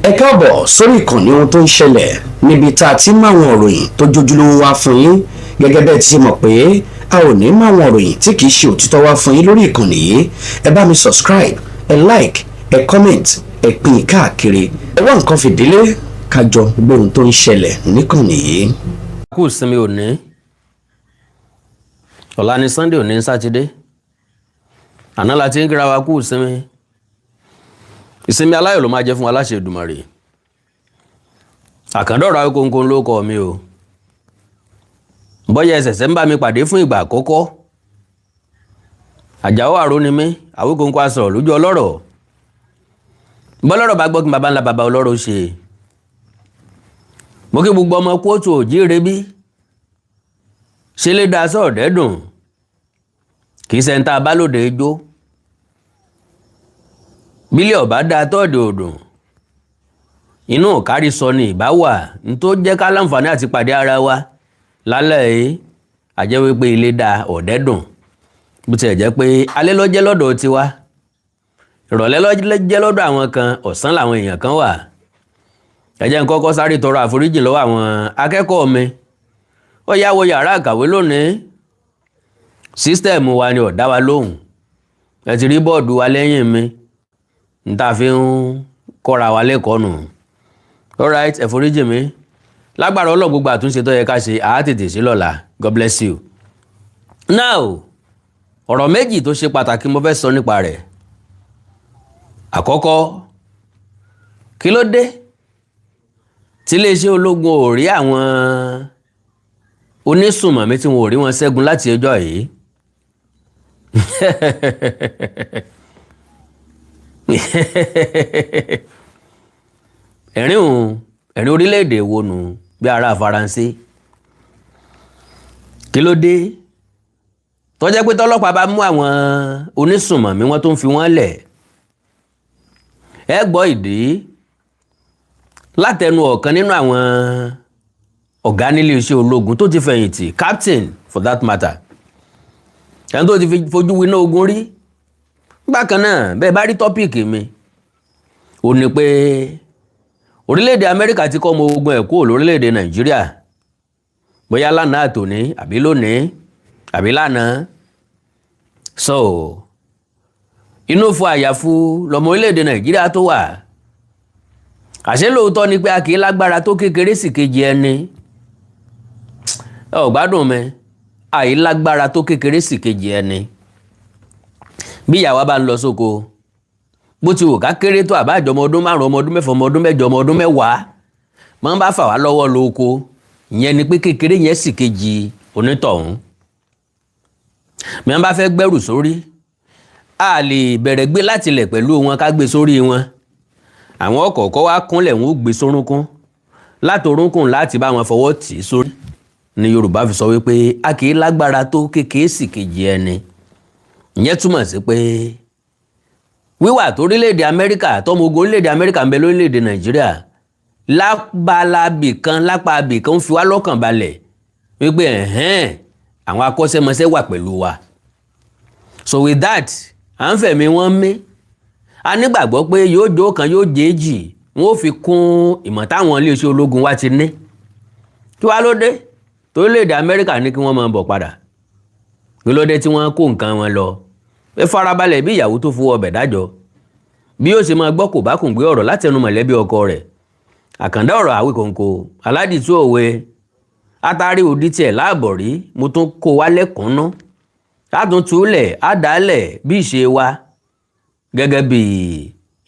ẹ káàbọ̀ sórí ìkànnì ohun tó ń ṣẹlẹ̀ níbi tá a ti ń máwọn òròyìn tó jójúlówó wá fún yín gẹ́gẹ́ bẹ́ẹ̀ ti ṣe mọ̀ pé a ò ní máwọn òròyìn tí kìí ṣe òtítọ́ wá fún yín lórí ìkànnì yìí. ẹ bá mi subscribe, ẹ like, ẹ comment, ẹ pín káàkiri, ẹ wá nǹkan fìdílé kájọ gbóhun tó ń ṣẹlẹ̀ níkànnì yìí. kú ìsinmi òní, ọ̀la ni Sunday, òní sátidé, àná la ti ń kíra wa kú ìsinmi aláyọ̀ ló máa jẹ́ fún wa láṣẹ Èdùmàrè. Àkàndọ̀rọ̀ Awíkonko ló kọ mi o. Bọ́yá ẹsẹ̀sẹ̀ ń bá mi pàdé fún ìgbà àkọ́kọ́. Àjàó Àró ni mí, Awíkonko a sọ̀rọ̀ lójú ọlọ́rọ̀. Bọ́lọ́rọ̀ bá gbọ́ kí bàbá ńlá bàbá ọlọ́rọ̀ ṣe. Mo kí gbogbo ọmọ kóòtù òjíire bí. Ṣe lè da sọ̀ọ̀dẹ́dùn. Kì í sẹ́ńtà abálòdè ijó. Bílẹ̀ ọ̀bá dáa tọ́ọ̀dẹ̀ òdùn. Inú ọ̀kárí sọ ni ìbá wà ní tó jẹ́ ká láǹfààní àti pàdé ara wa lálẹ́ yìí. Àjẹ́ wípé ilé da ọ̀dẹ́dùn. Bó tiẹ̀ jẹ́ pé alẹ́ ló jẹ́ lọ́dọ̀ tiwa. Ìrọ̀lẹ́ ló jẹ́ lọ́dọ̀ àwọn kan, ọ̀sán làwọn èèyàn kan wà. Ẹ jẹ́ n kọ́kọ́ sáré tọrọ àforíjì lọ́wọ́ àwọn akẹ́kọ̀ọ́ mi. Ó yá wọ yàrá àkàwé lónìí. Sísítẹ̀mù wa ni ó dá wa lóhùn. Ẹ ti rí bọ́ọ̀dù wa lẹ́yìn mi. N ta fi ń kọ́ra wa lẹ́kọ̀ọ́ nù. Alright, ẹ foríjì mi. Lágbára Ọlọ́run gbogbo àtúnṣe tó yẹ ká ṣe, àá tètè sí lọ́la. God bless you. Now, ọ̀rọ̀ méjì tó ṣe pàtàkì mo fẹ́ sọ nípa rẹ̀. Àkọ́kọ́, kí ló dé tí iléeṣẹ́ ológun ò rí àwọn onísùnmọ̀mí tí wọn ò rí wọn ṣẹ́gun láti ọjọ́ yìí? ẹ̀rín orílẹ̀-èdè wo nù bí ará Faransé? Kí ló dé tó jẹ́ pé tọ́lọ́pàá bá mú àwọn onísùnmọ̀mí wọn tó ń fi wọ́n lẹ̀? Ẹ gbọ́ ìdí látẹnu ọ̀kan nínú àwọn ọ̀gá nílé iṣẹ́ ológun tó ti fẹ̀yìntì, captain for that matter, ẹni tó ti fojú winá ogun rí. Bákan náà bẹ́ẹ̀ bá rí tọ́pìkì mi, ó ní pé orílẹ̀-èdè Amẹ́ríkà ti kọ́ ọmọ ogun ẹ̀ kúrò lórílẹ̀-èdè Nàìjíríà, bóyá lánàá àtòní àbí lónìí àbí lánàá. So inú fún àyàfu lọmọ orílẹ̀-èdè Nàìjíríà tó wà. Àṣé lóòótọ́ ni pé a kì í lágbára tó kékeré sì kejì ẹni. Ẹ ò gbádùn mi, àì lágbára tó kékeré sì kejì ẹni. Bí ìyàwó bá ń lọ sóko, bó ti wù ká kéré tó àbájọ ọmọ ọdún 5, ọmọ ọdún 10, ọmọ ọdún 8, ọmọ ọdún 10, máa ń bá fà wá lọ́wọ́ lóko, ìyẹn ni pé kékeré yẹn sì kejì onítọ̀hún. Mi bá fẹ́ gbẹ́rù sórí, a lè bẹ̀rẹ̀ gbé láti ilẹ̀ pẹ̀lú wọn ká gbé sórí wọn. Àwọn ọ̀kọ̀ọ̀kọ́ wá kúnlẹ̀ wọn ó gbé sórúnkún, látòrúnkún láti bá wọn fọwọ́ tì í sórí. Ni Yorùbá fi sọ wípé a kì í lágbára tó kékeré sì kejì ẹni. Ìyẹn túmọ̀ sí pé wíwà tó orílẹ̀-èdè Amẹ́ríkà, tọ́mọ ogun orílẹ̀-èdè Amẹ́ríkà ń bẹ lórílẹ̀-èdè Nàìjíríà, lápá abì kan ń fi wá lọ́kàn balẹ̀ wípé àwọn akọ́ṣẹ́mọṣẹ́ wà pẹ̀lú wa. So with that, à ń fẹ̀mí wọn mí. A nígbàgbọ́ pé yóò jó kan yóò jéjì, wọn ó fi kún ìmọ̀ táwọn iléeṣẹ́ ológun wa ti ní. Kí wá ló dé tó orílẹ̀-èdè Amẹ́ríkà ní kí wọ́n máa bọ̀ padà? Kí ló dé tí wọ́n kó nǹkan wọn lọ? Ẹ farabalẹ̀ bí ìyàwó tó fowó ọbẹ̀ dájọ́, bí ó ṣe máa gbọ́ kò bá kùn gbé ọ̀rọ̀ látẹnu mọ̀lẹ́bí ọkọ rẹ̀. Àkàndá ọ̀rọ̀ Awíkonko, aládìtú òwe, atari òdì tiẹ̀ láàbọ̀ rí, mo tún kó wá lẹ́kùnún. Látún túlẹ̀, àdálẹ̀ bí ìṣe wa, gẹ́gẹ́ bí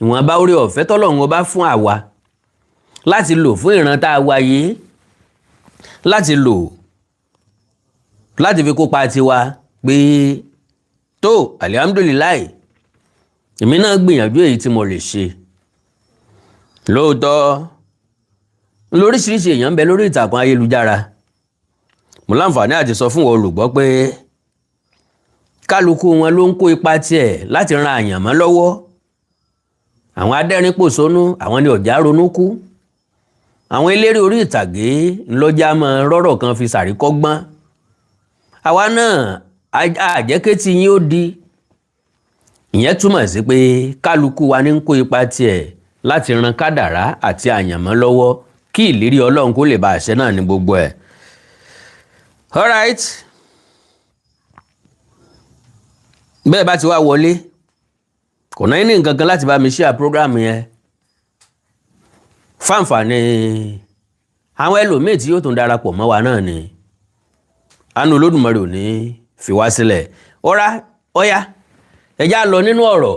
ìwọ̀nba orí ọ̀fẹ́ tọ́lọ́run ọba fún àwa láti lò fún ìran tá a wáyé, láti fi kópa tiwa pé tó alihamudulilayi, èmi náà gbìyànjú èyí tí mo lè ṣe. Lóòótọ́ lóríṣiríṣi èèyàn ń bẹ lórí ìtàkùn ayélujára. Mo láǹfààní àti sọ fún olùgbọ́ pé kálukú wọn ló ń kó ipa tiẹ̀ láti ran àyànmọ́ lọ́wọ́. Àwọn adẹ́rìn-pòṣónú, àwọn ni ọ̀já ronú kú. Àwọn eléré orí ìtàgé ńlọ́jà mọ́ rọ́rọ̀ kan fi sàríkọ́gbọ́n. Àwa náà àjẹ́kẹ́tì yín ó di. Ìyẹn túmọ̀ sí pé kálukú wa ní ń kó ipa tiẹ̀ láti ran kádàrá àti àyànmọ́ lọ́wọ́ kí ìlérí Ọlọ́run kó lè bá àṣẹ náà ní gbogbo ẹ̀. Alright, bẹ́ẹ̀ bá ti wá wọlé kò náà ní nǹkan kan láti bá mi share program yẹn fáǹfààní àwọn ẹlòmíì tí yóò tún darapọ̀ mọ́ wa náà ni àánú Olódùmarè ò ní fi wá sílẹ̀. Ọ̀yá ẹjá lọ nínú ọ̀rọ̀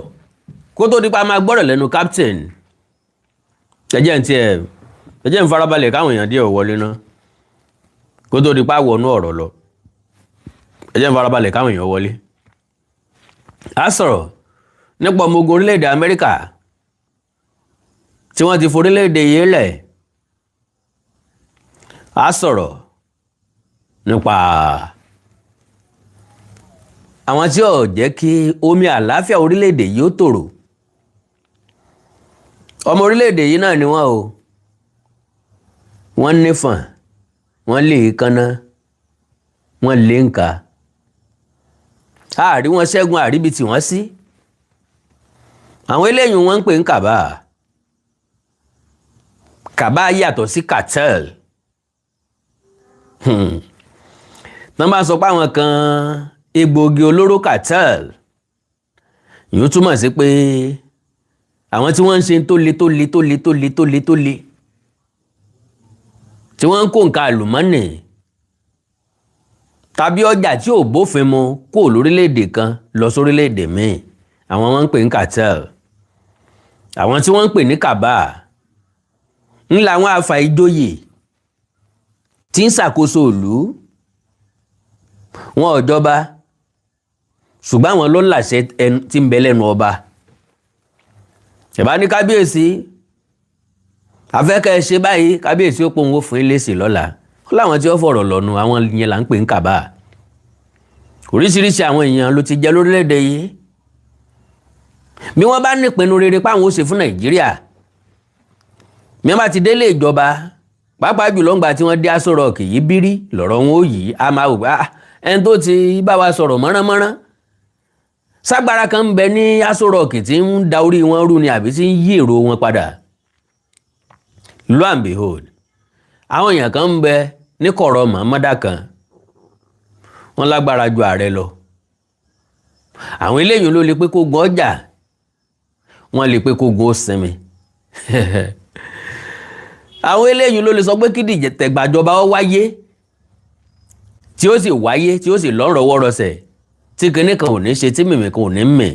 kó tó dípa máa gbọ́rọ̀ lẹ́nu captain. ẹjẹ́ ń farabalẹ̀ káwọn èèyàn díẹ̀ wọlé náà kó tó dípa wọnú ọ̀rọ̀ lọ. ẹjẹ́ ń farabalẹ̀ káwọn èèyàn wọlé. a sọ̀rọ̀ nípa ọmọ ogun orílẹ̀-èdè Amẹ́ríkà tí wọ́n ti forílẹ̀-èdè yìí lẹ̀. a sọ̀rọ̀ nípa àwọn tí ó jẹ́ kí omi àlàáfíà orílẹ̀-èdè yìí ó tòrò. ọmọ orílẹ̀-èdè yìí náà ni wọ́n o, wọ́n nífọ̀n, wọ́n lè kánná, wọ́n lè ń ka. àárí wọn ṣẹ́gun àríbi tí wọ́n sí. àwọn eléyìí wọ́n ń pè ń kàbá. kàbá yàtọ̀ sí cartel. tán bá sọ pé àwọn kan egbòogi olóró cartel, yóò túmọ̀ sí pé àwọn tí wọ́n ń ṣe tó le tí wọ́n ń kó nǹkan àlùmọ́nì tàbí ọjà tí ò bófin mu kó lórílẹ̀‐èdè kan lọ sórílẹ̀‐èdè míì, àwọn wọ́n ń pè ní cartel. àwọn tí wọ́n ń pè ní kàbá ńlá àwọn afàìjòyè tí ń ṣàkóso ìlú. wọn ò jọba ṣùgbọ́n àwọn ló láṣẹ tí ń bẹ lẹ́nu ọba. ìbá ní kábíyèsí afẹ́kẹ́ ṣe báyìí, kábíyèsí ó pòun ó fún ilé sí lọ́la. ó láwọn tí ó fọ̀rọ̀ lọ́nu, àwọn yẹn là ń pè ń kàbá. oríṣiríṣi àwọn èèyàn ló ti jẹ lórílẹ̀‐èdè yìí. bí wọ́n bá nípinnu rere páwọn ó ṣe fún Nàìjíríà, bí wọ́n bá ti délé ìjọba, pàápàá jùlọ ńgbà tí wọ́n dé Aso Rock yìí bírí lọ́rọ̀ wọn ó yìí. a máa wò pé ẹni tó ti bá wa sọ̀rọ̀ mọ́ránmọ́rán ságbára kan ń bẹ ní Aso Rock tí ń da orí wọn rú ni àbí tí ń yí èrò wọn padà. Lo and behold, àwọn èèyàn kan ń bẹ ní kọ̀rọ̀ mọ̀ọ́mọ́dá kan, wọ́n lágbára ju ààrẹ lọ. àwọn eléyìí ló lè pé kó gun ọjà, wọ́n lè pé kó gun ó sinmi. àwọn eléyìí ló lè sọ pé kí ìdìtẹ̀gbàjọba ó wáyé, tí ó sì wáyé, tí ó sì lọ́rọ̀wọ́rọsẹ̀, tí kinní kan ò ní ṣe, tí mìmì kan ò ní mì.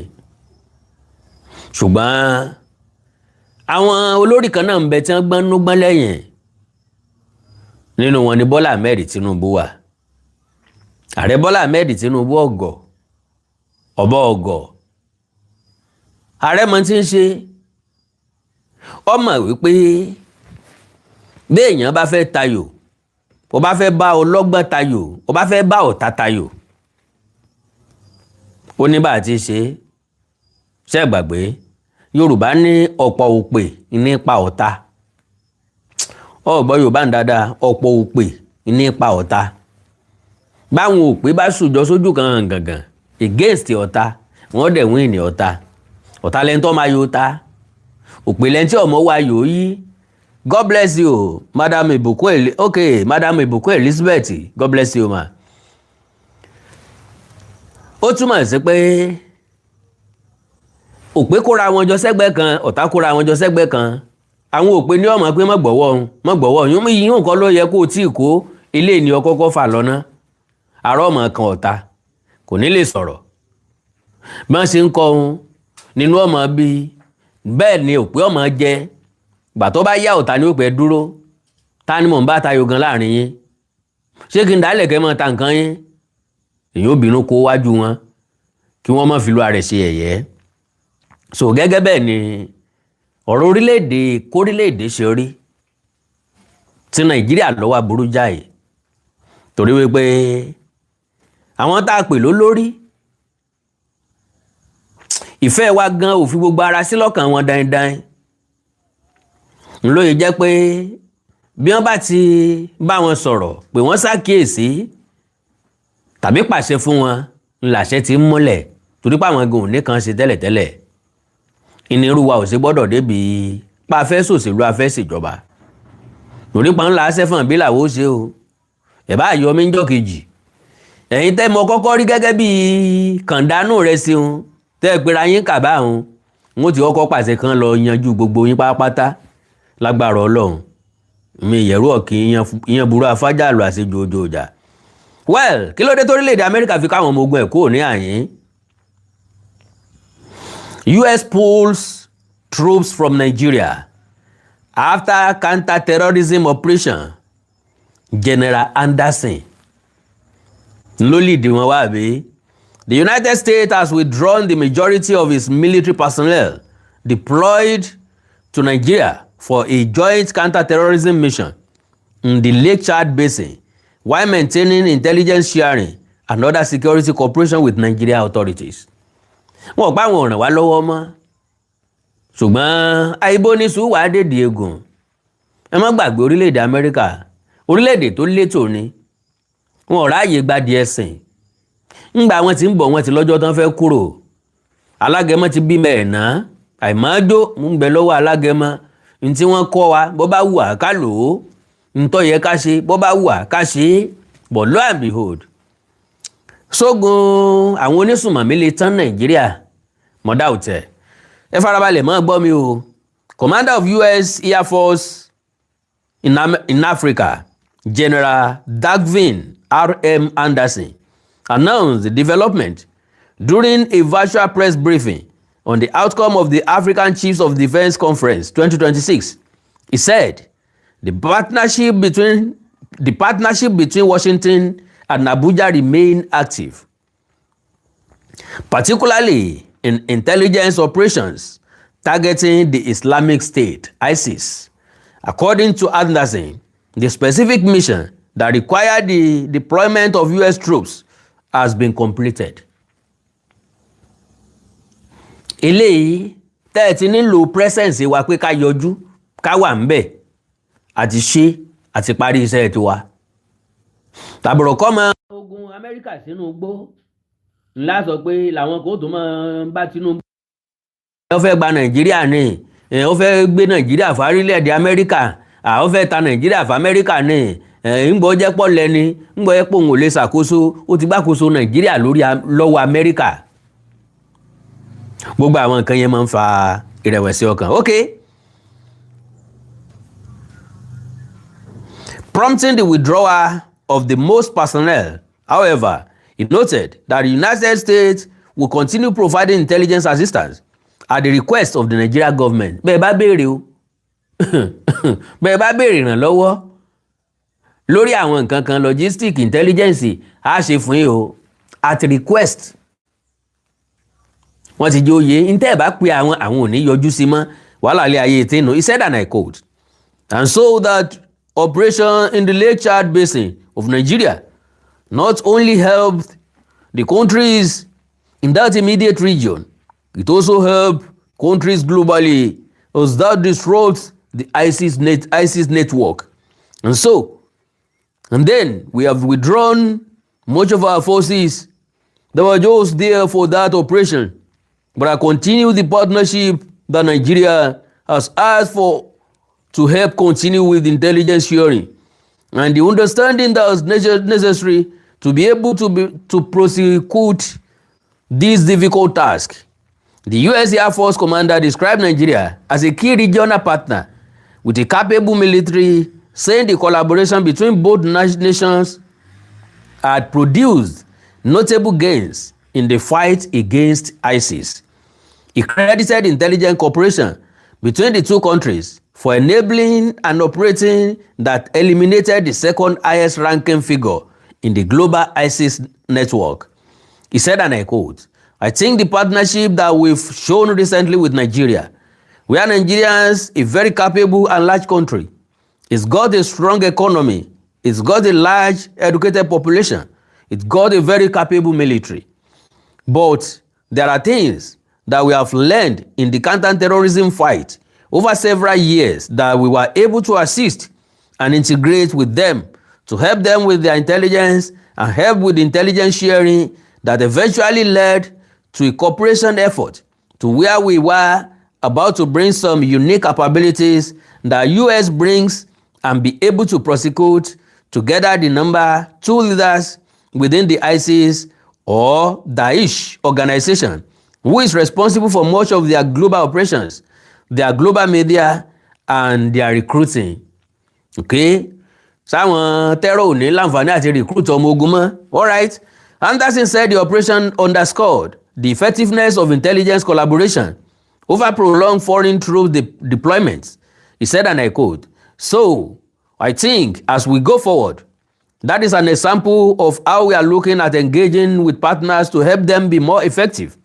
ṣùgbọ́n àwọn olórí kan náà ń bẹ tí wọ́n gbọ́n nú gbọ́n lẹ́yìn. nínú wọn ni Bọ́lá Ahmed Tinubu wà. ààrẹ Bọ́lá Ahmed Tinubu ọ̀gọ̀. ààrẹ mọ̀ tí ń ṣe. ó mọ̀ wípé bí èèyàn bá fẹ́ tayò, ó bá fẹ́ bá ọlọ́gbọ́n tayò, ó bá fẹ́ bá ọ̀tá tayò, ó ní bá ti ṣe. ṣé ẹ gbàgbé Yorùbá ní ọ̀pọ̀ òpè nípa ọ̀tá. ọ̀gbọ́n Yorùbá ń dáadáa, ọ̀pọ̀ òpè nípa ọ̀tá. báwọn òpè bá ṣùjọ sójú kan gangan against ọ̀tá, wọ́n dẹ̀ win ní ọ̀tá. ọ̀tá lẹ́ńtọ́ máa yóò ta, òpè lẹ́ńtí ọmọ wa yóò yí. God bless you, Madam Ìbùkún Elizabeth, God bless you ma. ó túmọ̀ sí pé òpè kóra wọn jọ sẹ́gbẹ́ kan, ọ̀tá kóra wọn jọ sẹ́gbẹ́ kan. àwọn òpè ní ọmọ pé mọ́gbọ̀wọ́ yún yìí nǹkan ló yẹ kó o tí ì kó ilé ní ọkọ́kọ́ fà lọ́nà. àárọ̀ ọmọ kan ọ̀tá kò ní lè sọ̀rọ̀. bí wọ́n ṣe ń kọ́ ohun nínú ọmọ bíi bẹ́ẹ̀ ni òpè ọmọ jẹ́. gbà tó bá yá ọ̀tá ní òpè dúró, ta ni mò ń bá tayò gan láàrin yín? ṣé kí n dálẹ̀ kẹ́ mọ́ ta nǹkan yín? èyí ò bínú kó wájú wọn kí wọ́n má fi lu ààrẹ ṣe ẹ̀yẹ́. so gẹ́gẹ́ bẹ́ẹ̀ ni ọ̀rọ̀ orílẹ̀-èdè kórílẹ̀-èdè ṣe rí tí Nàìjíríà lọ́wọ́ burú jáì. torí wípé àwọn tá a pè lólórí, ìfẹ́ wa gan ò fi gbogbo ara sí lọ́kàn wọn dáindáin. lóye jẹ́ pé bí wọ́n bá ti bá wọn sọ̀rọ̀ pé wọ́n ṣàkíyèsí tàbí pàṣẹ fún wọn, ńláṣẹ ti ń múlẹ̀. torí pé àwọn gan ò ní kan ṣe tẹ́lẹ̀tẹ́lẹ̀. ìnirú wa ò sí gbọ́dọ̀ débi pa afẹ́ sòṣèlú afẹ́ ṣèjọba lórí pa ńlá sẹ́fọ̀n bí làwọ́ ṣe o ẹ̀ bá yọ mí ń jọ kejì ẹ̀yin tẹ́ mọ kọ́kọ́ rí gẹ́gẹ́ bí kàndánù rẹ̀ sí un tẹ́ ẹ pera yín kàbá un wọ́n ti kọ́kọ́ pàṣẹ kan lọ yanjú gbogbo yín pátápátá lágbára Ọlọ́run mi ìyẹ̀rú ọ̀kì ìyẹn burú afájà lọ àṣejù ojú ọjà. Well, kí ló dé torílẹ̀-èdè Amẹ́ríkà fi káwọn ọmọ ogun ẹ̀ kúrò ní àyín? US pulls troops from Nigeria after counter-terrorism operation. General Anderson ló lead wọn wá bí. The United States has withdrawn the majority of its military personnel deployed to Nigeria for a joint counter-terrorism mission in the Lake Chad Basin, while maintaining intelligence sharing and other security cooperation with Nigeria authorities. Wọ́n pa àwọn ọ̀ràn wá lọ́wọ́ mọ́ ṣùgbọ́n àìbó ní sùúrù àdèdè egun ẹ má gbàgbé orílẹ̀-èdè Amẹ́ríkà orílẹ̀-èdè tó létò ni wọn ò ráàyè gbádìí ẹ̀sìn ńgbà wọn ti ń bọ̀ wọn ti lọ́jọ́ tán fẹ́ kúrò alágẹmọ ti bímọ ẹ̀ ná àìmọ́jó ń bẹ lọ́wọ́ alágẹmọ ní tí wọ́n kọ́ wa bó bá wù á ká lò ó ntọ́ yẹ ká ṣe bó bá wù á ká ṣe é but lo and behold sógun àwọn onísùnmọ̀mí lè tán Nàìjíríà mọ́dá òtẹ̀ ẹ farabalẹ̀ mọ́ gbọ́ mi o. Commander of US Air Force in Africa General Dagvin R.M. Anderson announced the development during a virtual press briefing on the outcome of the African Chiefs of Defense Conference 2026. He said the partnership between Washington and Abuja remain active, particularly in intelligence operations targeting the Islamic State, ISIS. According to Anderson, the specific mission that required the deployment of US troops has been completed. Eléyìí tẹ́ ẹ ti nílò presence wa pé ká yọjú ká wà ń bẹ̀ àti ṣe àti parí iṣẹ́ tiwa. Tàbùrọ̀ kọ́ mọ ogun Amẹ́ríkà sínú igbó ńlá sọ pé làwọn kò tó máa bá Tinubu. Ó fẹ́ gba Nàìjíríà ni ó fẹ́ gbé Nàìjíríà fún orílẹ̀-èdè Amẹ́ríkà ó fẹ́ ta Nàìjíríà fún Amẹ́ríkà ni ńgbọ́ jẹ́ pọ̀ lẹ́ni ńgbọ́ jẹ́ pọ̀ òun ò lè ṣàkóso ó ti gbàkóso Nàìjíríà lọ́wọ́ Amẹ́ríkà. Gbogbo àwọn nǹkan yẹn máa ń fa ìrẹ̀wẹ̀sì ọkàn. Okay. Prompting the withdrawal of the most personnel, however, he noted that the United States will continue providing intelligence assistance at the request of the Nigeria government. Bẹ́ẹ̀ bá béèrè o bẹ́ẹ̀ bá béèrè ìrànlọ́wọ́ lórí àwọn nǹkan kan logistic intelligence á ṣe fún yín o at request. Wọ́n ti jẹ́ oyè ntẹ́ ẹ̀ bá pe àwọn ò ní yọjú sí mọ́ wàhálà ilé ayé tí nù. He said, and I quote, "And so that operation in the Lake Chad Basin of Nigeria not only helped the countries in that immediate region, it also helped countries globally as that disrupts the ISIS network. And then we have withdrawn much of our forces that were just there for that operation. But I continue the partnership that Nigeria has asked for to help continue with intelligence sharing and the understanding that is necessary to be able to prosecute this difficult task." The U.S. Air Force commander described Nigeria as a key regional partner with a capable military, saying the collaboration between both nations had produced notable gains in the fight against ISIS. He credited intelligence cooperation between the two countries for enabling an operating that eliminated the second highest ranking figure in the global ISIS network. He said, and I quote, "I think the partnership that we've shown recently with Nigeria, where Nigeria is a very capable and large country, it's got a strong economy, it's got a large educated population, it's got a very capable military. But there are things that we have learned in the counter-terrorism fight over several years that we were able to assist and integrate with them to help them with their intelligence and help with intelligence sharing that eventually led to a cooperation effort to where we were about to bring some unique capabilities that US brings and be able to prosecute together the number 2 leaders within the ISIS or Daesh organization, who is responsible for much of their global operations, their global media, and their recruiting. Okay? Sáwọn terror ò ní láǹfààní àti recruit ọmọ ogun mọ́. All right? Anderson said the operation underscored the effectiveness of intelligence collaboration over prolonged foreign troop deployments. He said, and I quote, "So, I think as we go forward, that is an example of how we are looking at engaging with partners to help them be more effective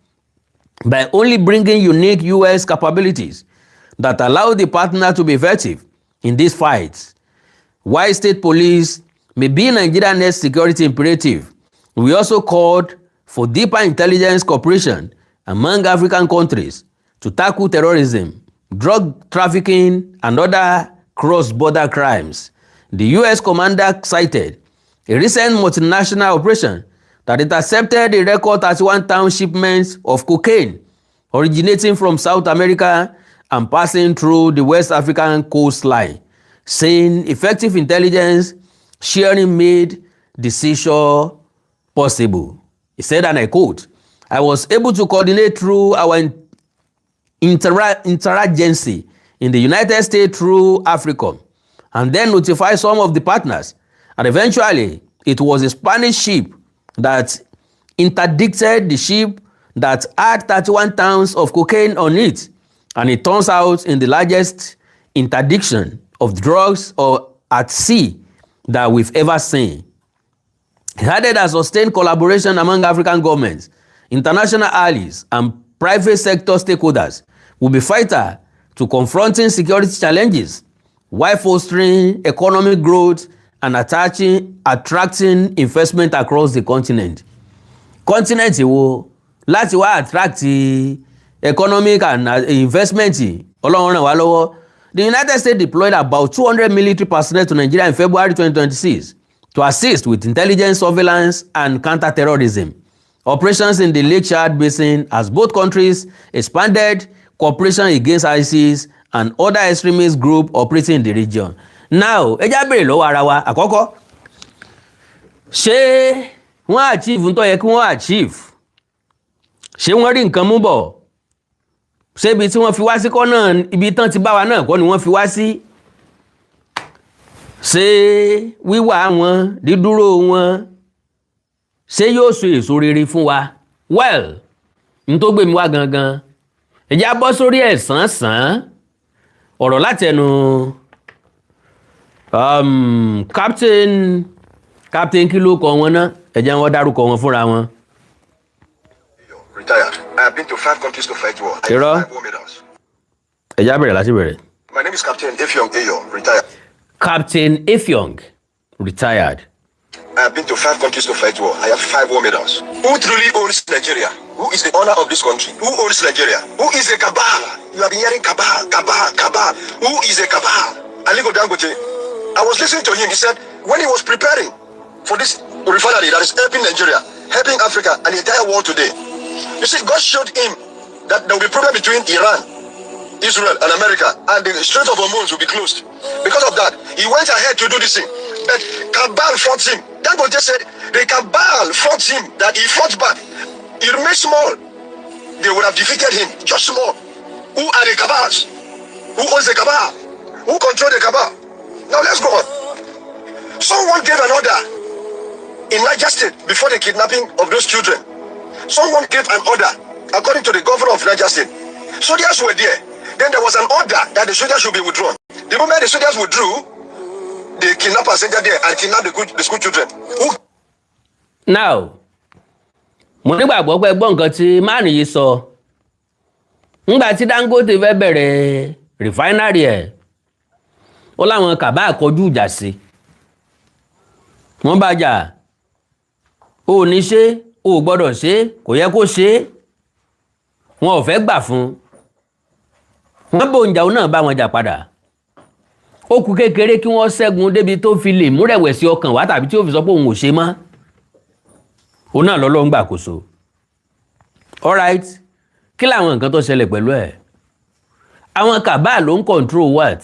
by only bringing unique US capabilities that allow the partner to be effective in these fights. While state police may be Nigeria's next security imperative, we also called for deeper intelligence cooperation among African countries to tackle terrorism, drug trafficking, and other cross-border crimes." The US commander cited a recent multinational operation that intercepted a record 31,000 shipments of cocaine originating from South America and passing through the West African coastline, saying effective intelligence sharing made the seizure possible. He said, and I quote, "I was able to coordinate through our interagency in the United States through AFRICOM, and then notify some of the partners. And eventually, it was a Spanish ship that interdicted the ship that had 31 tons of cocaine on it. And it turns out in the largest interdiction of drugs or at sea that we've ever seen." He added that sustained collaboration among African governments, international allies, and private sector stakeholders will be vital to confronting security challenges while fostering economic growth and attracting investment across the continent. Continent wo láti wá attract economic and investment Ọlọ́run ràn wá lọ́wọ́. The United States deployed about 200 military personnel to Nigeria in February 2026 to assist with intelligence, surveillance, and counter-terrorism operations in the Lake Chad Basin, as both countries expanded cooperation against ISIS and other extremist groups operating in the region. Now, ẹ já bèrè lọ́wọ́ ara wa àkọ́kọ́, ṣé wọ́n achieve ń tó yẹ kí wọ́n achieve? Ṣé wọ́n rí nǹkan mú bọ̀? Ṣé ibi tí wọ́n fi wá sí kọ́ náà, ibi tán ti bá wa náà kọ́ ni wọ́n fi wá sí? Ṣé wíwà wọn, dídúró wọn, ṣé yóò so èso rere fún wa? Well, n tó gbé mi wá gangan, ẹ já bọ́ sórí ẹ̀ sàn-án ọ̀rọ̀ láti ẹnu captain kí ló kọ wọn náà, ẹ jẹ́ wọ́n dárúkọ wọn fúnra wọn. Retired. I have been to 5 countries to fight war. I have 5 war medals. Ẹ já bẹ̀rẹ̀ láti bẹ̀rẹ̀. My name is Captain Effiong Eyo, retired. Captain Effiong, retired. I have been to 5 countries to fight war. I have 5 war medals. Who truly owns Nigeria? Who is the owner of this country? Who owns Nigeria? Who is a cabal? You have been hearing cabal, cabal, cabal. Who is a cabal? Aliko Dangote. I was listening to him. He said when he was preparing for this refinery that is helping Nigeria, helping Africa and the entire world today, you see, God showed him that there will be a problem between Iran, Israel, and America, and the Strait of Hormuz will be closed. Because of that, he went ahead to do this thing. But cabal fought him. Dangote said the cabal fought him, that he fought back. He remained small. They would have defeated him, just small. Who are the cabals? Who owns the cabal? Who controls the cabal? Now let's go on. Someone gave an order in Niger State before the kidnapping of those children. Someone gave an order, according to the governor of Niger State. Soldiers were there. Then there was an order that the soldiers should be withdrawn. The moment the soldiers withdrew, the kidnappers entered there and kidnapped the school children. Now, mo nígbàgbọ́ pé gbọ́ nǹkan tí márùn yìí sọ. Nígbà tí Dangote fẹ́ bẹ̀rẹ̀ refinery ẹ̀, ó láwọn kàbá kọjú ìjà sí. Wọ́n bá jà, ó ní ṣe, ó gbọ́dọ̀ ṣe, kò yẹ kó ṣe. Wọn ò fẹ́ gbà fún. Wọ́n bò ń jà, ó náà bá wọn jà padà. Ó kù kékeré kí wọ́n ṣẹ́gun débi tó fi lè múrẹ̀wẹ̀sì ọkàn wá tàbí tí ó fi sọ pé òun ò ṣe mọ́. Òun náà lọ́lọ́ ń gbàkóso. All right, kí làwọn nǹkan tó ṣẹlẹ̀ pẹ̀lú ẹ̀? àwọn kàbá ló ń control what?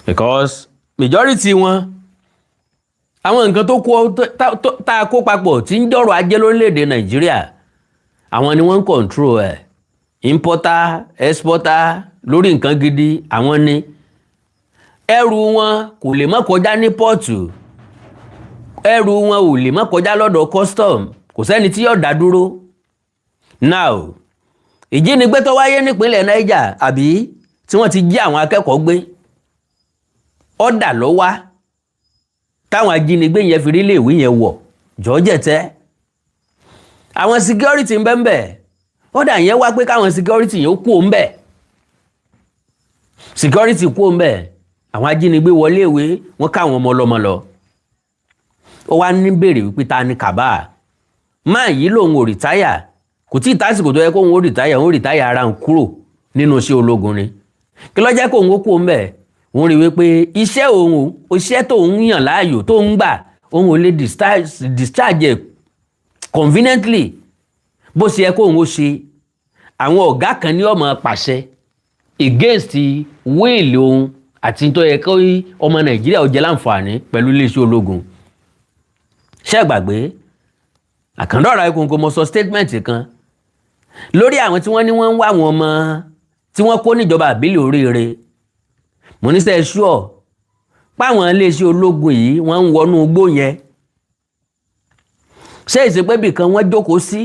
Because majority wọn àwọn nǹkan tó kó tá a kó papọ̀ tí ń dọ̀rọ̀ ajé lórílẹ̀‐èdè Nàìjíríà àwọn ni wọ́n ń control ẹ̀. Importer exporter lórí nǹkan gidi àwọn ni. Ẹrù wọn kò lè má kọjá ní pọ́ọ̀tù, ẹrù wọn ò lè má kọjá lọ́dọ̀ custom, kò sẹ́ni tí yóò dá dúró. Now ìjínigbé tó wáyé nípínlẹ̀ Niger àbí tí wọ́n ti jí àwọn akẹ́kọ̀ọ́ gbé ọ̀dà ló wá táwọn ajínigbé yẹn fi rí iléèwé yẹn wọ̀ jọ́jẹ̀tẹ́. àwọn security ń bẹ́ẹ̀ ọ̀dà yẹn wá pé káwọn security yẹn ó kú òun bẹ́ẹ̀. Security kú òun bẹ́ẹ̀, àwọn ajínigbé wọlé ìwé wọ́n káwọn ọmọ ọlọ́mọ lọ. Ó wá ní béèrè wípé ta ni kàbá. Máa yìí lòun ò rìtáyà, kò tí ì tásìkò tó yẹ kóun ó rìtáyà ara ń kúrò nínú iṣẹ́ ológun ni. Kí ló jẹ́ kóun ó kú òun bẹ́ẹ̀? Òun rí wípé iṣẹ́ tóun yàn láàyò tóun gbà òun ò lè discharge conveniently bó ṣe yẹ kóun ó ṣe. Àwọn ọ̀gá kan ní ó máa pàṣẹ against wíìlì òun àti tó yẹ kó ọmọ Nàìjíríà ó jẹ láǹfààní pẹ̀lú iléeṣẹ́ ológun. Ṣé gbàgbé Àkàndọ̀rọ̀ Ayékòǹkò mo sọ statement kan lórí àwọn tí wọ́n ní wọ́n ń wá àwọn ọmọ tí wọ́n kó níjọba àbílẹ̀ Oríire. Mo ní sẹ́ ṣúọ̀ páwọn iléeṣẹ́ ológun yìí wọ́n ń wọnú igbó yẹn. Ṣé ìsìnkú kan wọ́n jókòó sí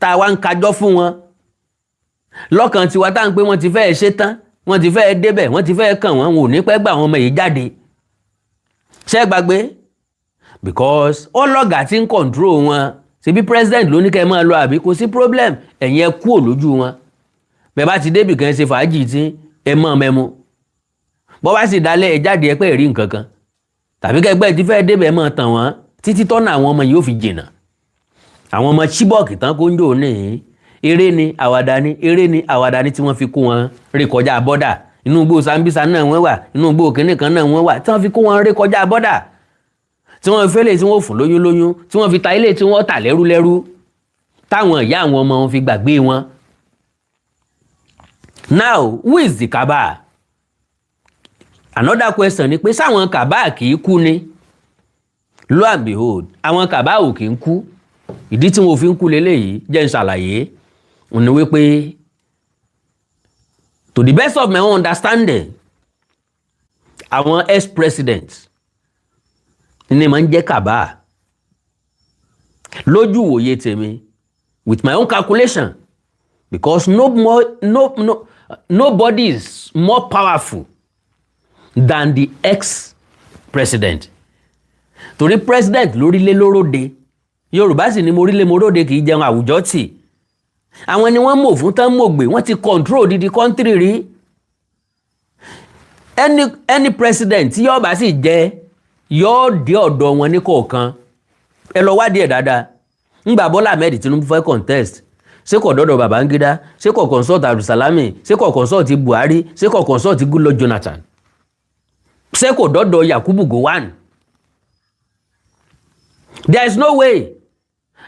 tá a wá ń kájọ́ fún wọn lọ́kàn tiwa tá à ń pé wọ́n ti fẹ́ ṣe tán, wọ́n ti fẹ́ débẹ̀, wọ́n ti fẹ́ kàn wọ́n ò ní pẹ́ gbà àwọn ọmọ yìí jáde. Ṣé gbàgbé? Because ọlọ́gà tí ń control wọn ṣebí president ló ní kẹ́ ẹ máa lọ àbí kò sí problem, ẹ̀yin ẹ kúò lójú wọn. Bẹ́ẹ̀ bá ti débì kan ṣe fàájì tí ẹ mọ̀ mẹ́mu. Bọ́ bá sì dalẹ̀ ẹ jáde ẹ pẹ́ rí nǹkan kan. Tàbí kẹgbẹ́ ti fẹ́ débẹ̀ mọ̀ tàn wọ́n títí tọ́nà àwọn ọmọ yìí ó fi jìnnà. Àwọn ọmọ Chibok tán kó ń jò ní eré ni àwàdà ni tí wọ́n fi kó wọn ré kọjá bọ́dà. Inú igbó Sambisa náà wọ́n wà, inú igbó kìnnì kan náà wọ́n wà tí wọ́n fi kó wọn ré kọjá bọ́dà. Tí wọ́n fi fẹ́lẹ̀ tí wọ́n fún lóyún, tí wọ́n fi ta ilé tí wọ́n tà lẹ́rú táwọn ìyá àwọn ọmọ wọn fi gbàgbé wọn. Now, who is the Kaba? Another question ni pé sáwọn Kaba kì í kú ni? Lo and behold, àwọn Kaba ò kì í kú. Ìdí tí wọ́n fi ń kú leléyìí jẹ́ n ṣàlàyé. Ó ní wípé to the best of my own understanding, àwọn ex-presidents ní máa ń jẹ́ Kaba. Lójú wòye tèmi, with my own calculation, because nobody is more powerful than the ex-president. Torí president lórílẹ̀ lóróde, Yorùbá sì ni morílẹ̀ moróde kì í jẹun àwùjọ tì. Àwọn ni wọ́n mọ̀ fún tán mọ̀ gbé, wọ́n ti control the country rí. Any president tí yóò bá sì jẹ́ yóò dé ọ̀dọ̀ wọn ní kọ̀ọ̀kan. Ẹ lọ wádìí ẹ̀ dáadáa. Ńgbà Bọ́lá Ahmed Tinubu fẹ́ contest, ṣé kò dọ́dọ̀ Babangida, ṣé kò consult Abdulsalami, ṣé kò consult Buhari, ṣé kò consult Goodluck Jonathan, ṣé kò dọ́dọ̀ Yakubu Gowon. There is no way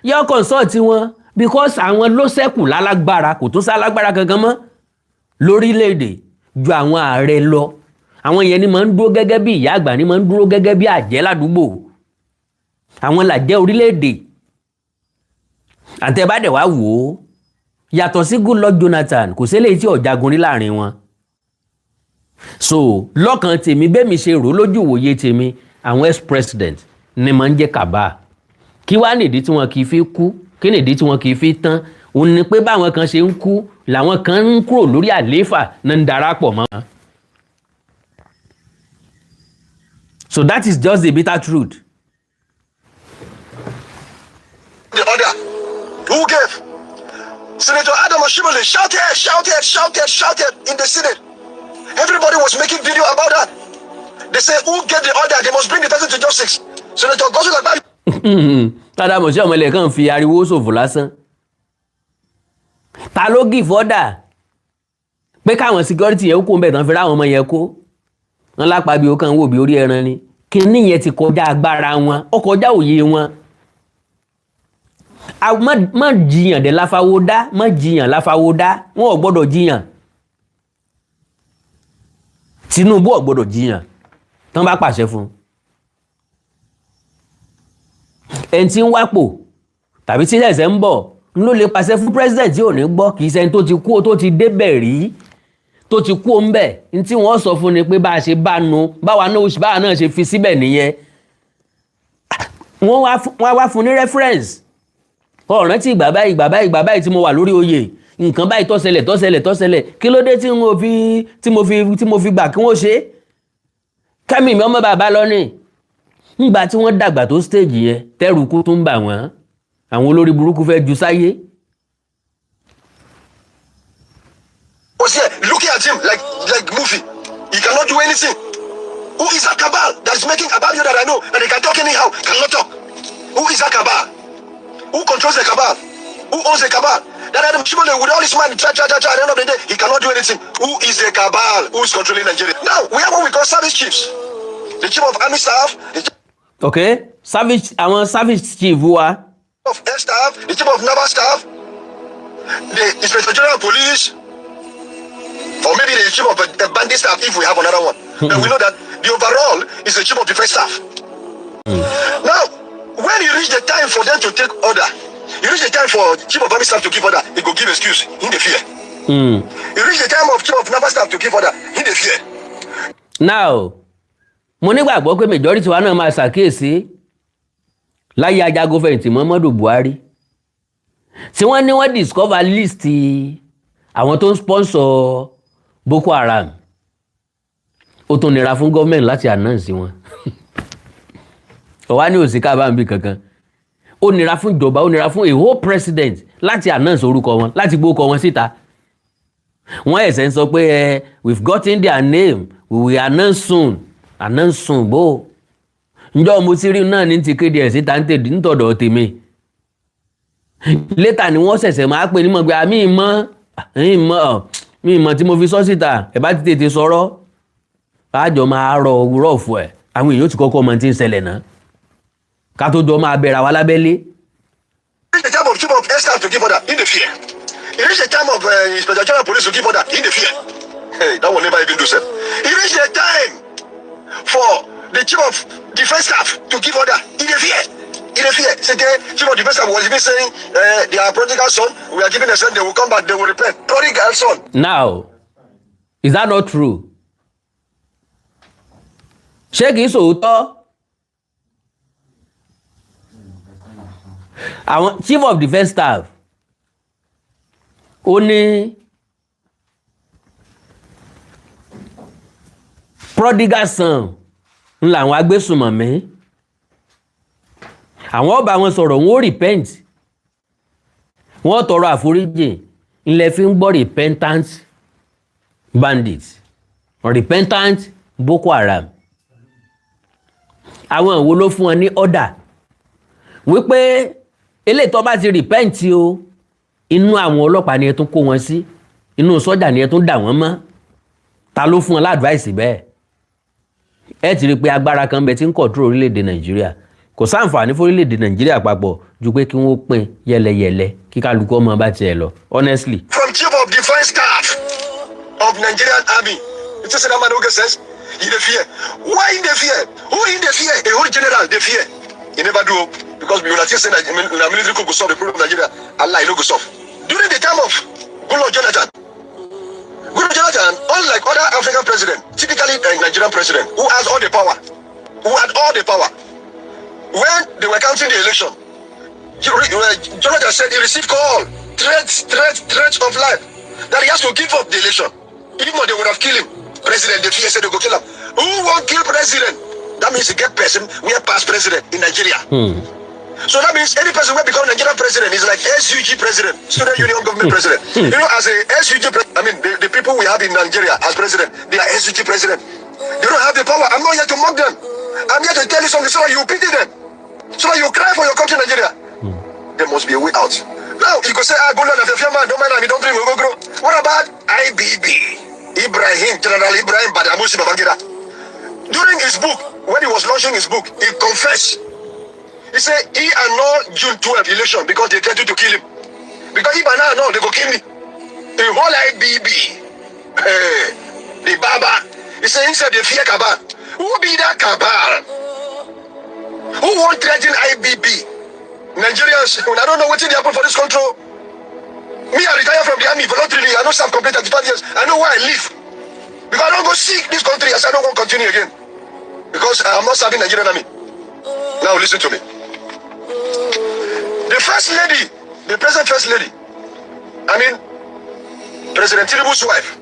yóò consult wọn because àwọn ló ṣẹ́kù lálágbára, kò tún sálágbára kankan mọ́ lórílẹ̀‐èdè ju àwọn ààrẹ lọ. Àwọn yẹn ni máa ń dúró gẹ́gẹ́ bí ìyá àgbà, ni máa ń dúró gẹ́gẹ́ bí àjẹ́ ládùúgbò. Àwọn làjẹ́ orílẹ̀‐èdè. Àtẹ̀bádẹ̀ wá wò ó yàtọ̀ sí Goodluck Jonathan kò sí eléyìí tí ó jagun rí láàrin wọn. So lọ́kàn tèmi bẹ́ẹ̀ mi ṣe rò lójú ìwòye tèmi àwọn ex-president ni máa ń jẹ́ Kaba. Kí wá nìdí tí wọn kì í fi kú, kí nìdí tí wọn kì í fi tán? Òun ni pé báwọn kan ṣe ń kú làwọn kan ń kúrò lórí àlééfà náà ń darapọ̀ mọ́. So that is just the bitter truth. The order. Who gave? Senator Adam Oshimole shouted in the Senate. Everybody was making video about that. They say, who gave the order? They must bring the person to justice. Senator Godswill Akpabio. Adam Oshimole kàn fi ariwo ṣòfò lásán. Ta ló give order pé káwọn security yẹn kó ń bẹ̀ tán fi ráwọn ọmọ yẹn kó? Wọ́n l'Akpabio kan wò bí orí ẹran ni. Kíní yẹn ti kọjá agbára wọn, ó kọjá òye wọn. má jiyàn dẹ̀ láfáwódá, má jiyàn láfáwódá, wọn ò gbọ́dọ̀ jiyàn. Tinubu ò gbọ́dọ̀ jiyàn tán bá pàṣẹ fún. Ẹni tí ń wápò tàbí tí ẹ̀sẹ̀ ń bọ̀ ló lè pàṣẹ fún president tí ò ní gbọ́, kì í ṣe ẹni tó ti kú tó ti débẹ̀ rí, tó ti kú ń bẹ̀. Ní tí wọ́n sọ fún ni pé bá a ṣe bá nu, báwa náà ṣe fi síbẹ̀ nìyẹn. Wọ́n wá fún ní reference. Ọ̀ràn tí ìgbà báyìí tí mo wà lórí oyè, nǹkan báyìí tó ṣẹlẹ̀, kí ló dé tí mo fi gbà kí wọ́n ṣe? Kẹ́mi mi ọmọ bàbá lọ ní. Nígbà tí wọ́n dàgbà tó stage yẹn, tẹ́rù kú tún bà wọ́n. Àwọn olórí burúkú fẹ́ ju sáyé. Was here looking at him like movie. He cannot do anything. Who is that cabal that is making about you that I know and they can talk anyhow, cannot talk? Who is that cabal? Who controls the cabal? Who owns the cabal? That Adam Shimon with all his money, at the end of the day, he cannot do anything. Who is the cabal? Who is controlling Nigeria? Now, we have what we call service chiefs. The chief of army staff, the chief service chief wa. Of air staff, the chief of naval staff, the inspector general of police, or maybe the chief of the bandit staff if we have another one. And we know that the overall is the chief of defense staff. Now, when you reach the time for them to take order, you reach the time for chief of army staff to give order, he go give excuse, in the fear. You reach the time of chief of naval staff to give order, in the fear. Now, mo nígbàgbọ́ pé majority wa náà máa ṣàkíyèsí láyé ajagunfẹ̀yìntì Muhammadu Buhari tí wọ́n ní wọ́n discover list àwọn tó ń sponsor Boko Haram. Ó tún nira fún government láti announce wọn. Ó wá ní òsì kábàámbì kankan. Ó nira fún ìjọba, ó nira fún a whole president láti announce orúkọ wọn, láti gbókọ wọn síta. Wọ́n ẹ̀sẹ̀ ń sọ pé we've gotten their name, we will announce soon. Announce soon bó. Ǹjọ́ mo ti rí náà ní ti kéde ẹ̀ síta nítọ̀dọ̀ tèmi. Later ni wọ́n ṣẹ̀ṣẹ̀ máa pè ní mọ̀ pé mi mọ̀ tí mo fi sọ síta, ẹ̀ bá ti tètè sọ̀rọ̀. Àjọ máa rọ òwúrọ̀ fún ẹ̀. Àwọn èèyàn ti kọ́kọ́ mọ̀ tí ń ṣẹlẹ̀ náà. Ká tó jọ máa bẹ̀rẹ̀ wa lábẹ́lé. It reach the time of chief of air staff to give order, in the fear. It reach the time of inspector general of police to give order, in the fear. Hey, that will never even do so. It reach the time for the chief of defense staff to give order, in the fear. In the fear. Say the chief of defense staff was even saying they are prodigal son, we are giving a son, they will come back, they will repent. Prodigal son. Now, is that not true? Ṣé kìí sòótọ́? Àwọn chief of defense staff ó ní prodigal son ń làwọn agbésùnmọ̀mí. Àwọn ọba wọn sọ̀rọ̀ wọn ó repent, wọ́n tọrọ àforíjì, ilẹ̀ fi ń gbọ́ repentant bandits, repentant Boko Haram. Àwọn ìwo ló fún wọn ní order wípé eléyìí tó bá ti repent o, inú àwọn ọlọ́pàá ni ẹ tún kó wọn sí, inú sọ́jà ni ẹ tún dà wọ́n mọ́. Ta ló fún wọn ládvice bẹ́ẹ̀? Ẹ ti rí pé agbára kan bẹ tí ń control orílẹ̀-èdè Nàìjíríà. Kò sáǹfààní fún orílẹ̀-èdè Nàìjíríà papọ̀ ju pé kí wọ́n pín yẹlẹyẹlẹ kí kálukú ọmọ bá tiẹ̀ lọ. Honestly. From chief of defense staff of Nigerian army, it is that man who says, in the fear. Why in the fear? Who in the fear? A whole general, the fear. He never do, because we will not say that the military could solve the problem of Nigeria. Allah, he no go solve. During the time of Goodluck Jonathan, unlike other African presidents, typically a Nigerian president, who has all the power, when they were counting the election, Jonathan said he received call, threats of life, that he has to give up the election. Even though they would have killed him, president, the fear said they go kill him. Who won't kill president? That means you get person, we have past president in Nigeria. So that means any person who become Nigerian president is like SUG president, Student Union Government president. You know, as a SUG president, I mean, the people we have in Nigeria as president, they are SUG president. They don't have the power. I'm not here to mock them. I'm here to tell you something so that you pity them. So that you cry for your country, Nigeria. There must be a way out. Now, you could say, go Lord, if you're man, don't mind me, don't bring me, go grow. What about IBB? General Ibrahim Badamusi Babangida. During his book, when he was launching his book, he confessed He said he annulled June 12 election because they threatened to kill him. Because if I now they go kill me. The whole IBB, the Baba, he said instead they fear cabal. Who be that cabal? Who won't threaten IBB? Nigerians, I don't know what they happen for this control. Me, I retired from the army voluntarily. I don't serve complete 35 years. I know why I live. Because I don't go seek this country as I don't want to continue again. Because I am not serving Nigerian army. Now listen to me. The first lady, the present first lady, President Tinubu's wife,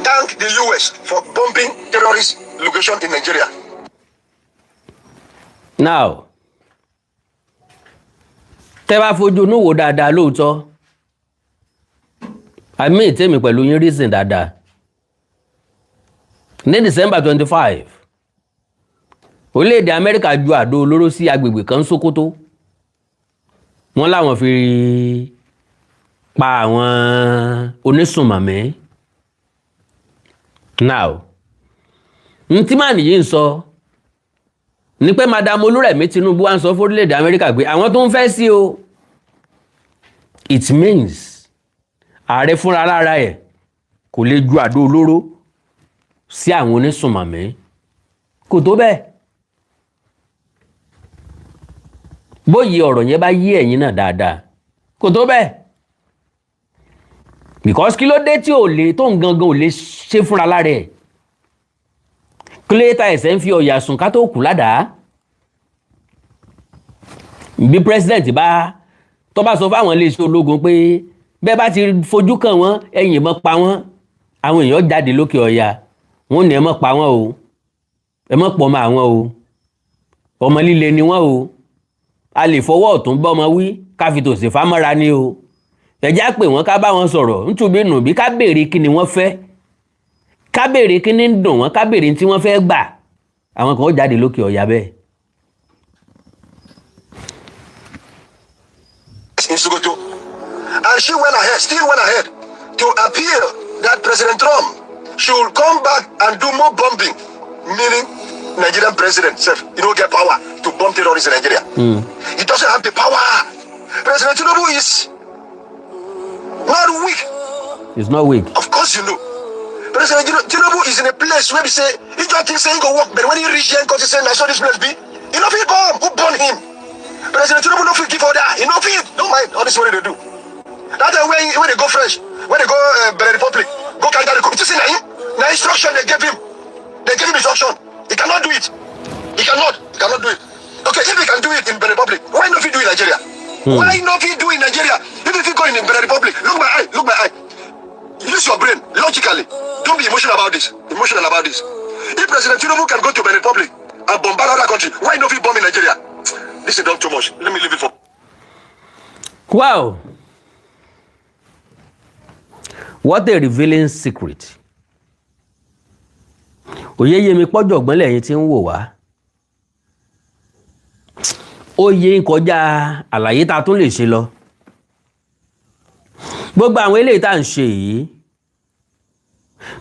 thanked the US for bombing terrorist location in Nigeria. Now, tẹ́ bá fojú inú wò dáadáa lóòótọ́, àmì ìtẹ́mi pẹ̀lú yín reason dáadáa. Ní December 25, orílẹ̀-èdè Amẹ́ríkà ju àdó olóró sí agbègbè kan Sókótó. Wọ́n láwọn fi pa àwọn onísùnmọ̀mí. Now, tí màá nìyí ń sọ ní pé Madam Olúrẹ̀mí Tinubu wá ń sọ fún orílẹ̀-èdè Amẹ́ríkà pé àwọn tó ń fẹ́ sí o. It means ààrẹ fúnra lára ẹ̀ kò lè ju àdó olóró sí àwọn onísùnmọ̀mí. Kò tó bẹ́ẹ̀. Bóyí ọ̀rọ̀ yẹn bá yé ẹ̀yin náà dáadáa. Kò tó bẹ́ẹ̀. Because kí ló dé tí ò lè tó ń gangan ò lè ṣe fúnra lára ẹ̀. Kílé ta ẹ̀sẹ̀ ń fi ọ̀yà sùn ká tó kù ládàá. Bí president tó bá sọ fáwọn iléeṣẹ́ ológun pé bẹ́ẹ̀ bá ti fojú kàn wọ́n ẹ yìnbọn pa wọ́n, àwọn èèyàn jáde lókè ọ̀yà wọ́n ní ẹ má pa wọ́n o, ẹ má pọ̀ mọ́ àwọn o, ọmọ líle ni wọ́n o, a lè fọwọ́ ọ̀tún bọ́mọ wí ká fi tòsì fámọ́ra ni o, ẹ̀já pè wọ́n ká bá wọn sọ̀rọ̀ ntúbí nùbí ká béèrè kí ni wọ́n fẹ́, ká béèrè kí ni ń dùn wọ́n, ká béèrè tí wọ́n fẹ́ gbà, àwọn kan ó jáde lókè ọ̀yà bẹ́ẹ̀. In Sokoto, and she still went ahead to appeal that President Trump should come back and do more bombing, meaning Nigerian president self, get power to bomb terrorists in Nigeria. He doesn't have the power. President Tinubu is not weak. He's not weak. Of course you know. President Tinubu is in a place where we say, he just thinks saying go work, but when he reach here, because he say, I saw this place be, he know he bomb. Who burn him? President Tinubu no fit give order. He no fit. Don't mind all this what they do. That's the way when they go French, when they go Benin Republic, go Canada, they come. You see now, the instruction they gave him. They gave him instruction. He cannot do it. He cannot do it. Okay, if he can do it in Benin Republic, why not he do it in Nigeria? Why not he do it in Nigeria? If he go in Benin Republic, look my eye. Use your brain logically. Don't be emotional about this. If President Tinubu can go to Benin Republic and bombard other country, why not he bomb in Nigeria? This is not too much. Let me leave it for. Wow. What a revealing secret. Oyeyemi pọ́jọ̀ ọ̀gbọ́n lẹ́yìn tí ń wò wá. Oyè ń kọjá àlàyé tá tún lè ṣe lọ. Gbogbo àwọn eléyìí tá ń ṣe yìí,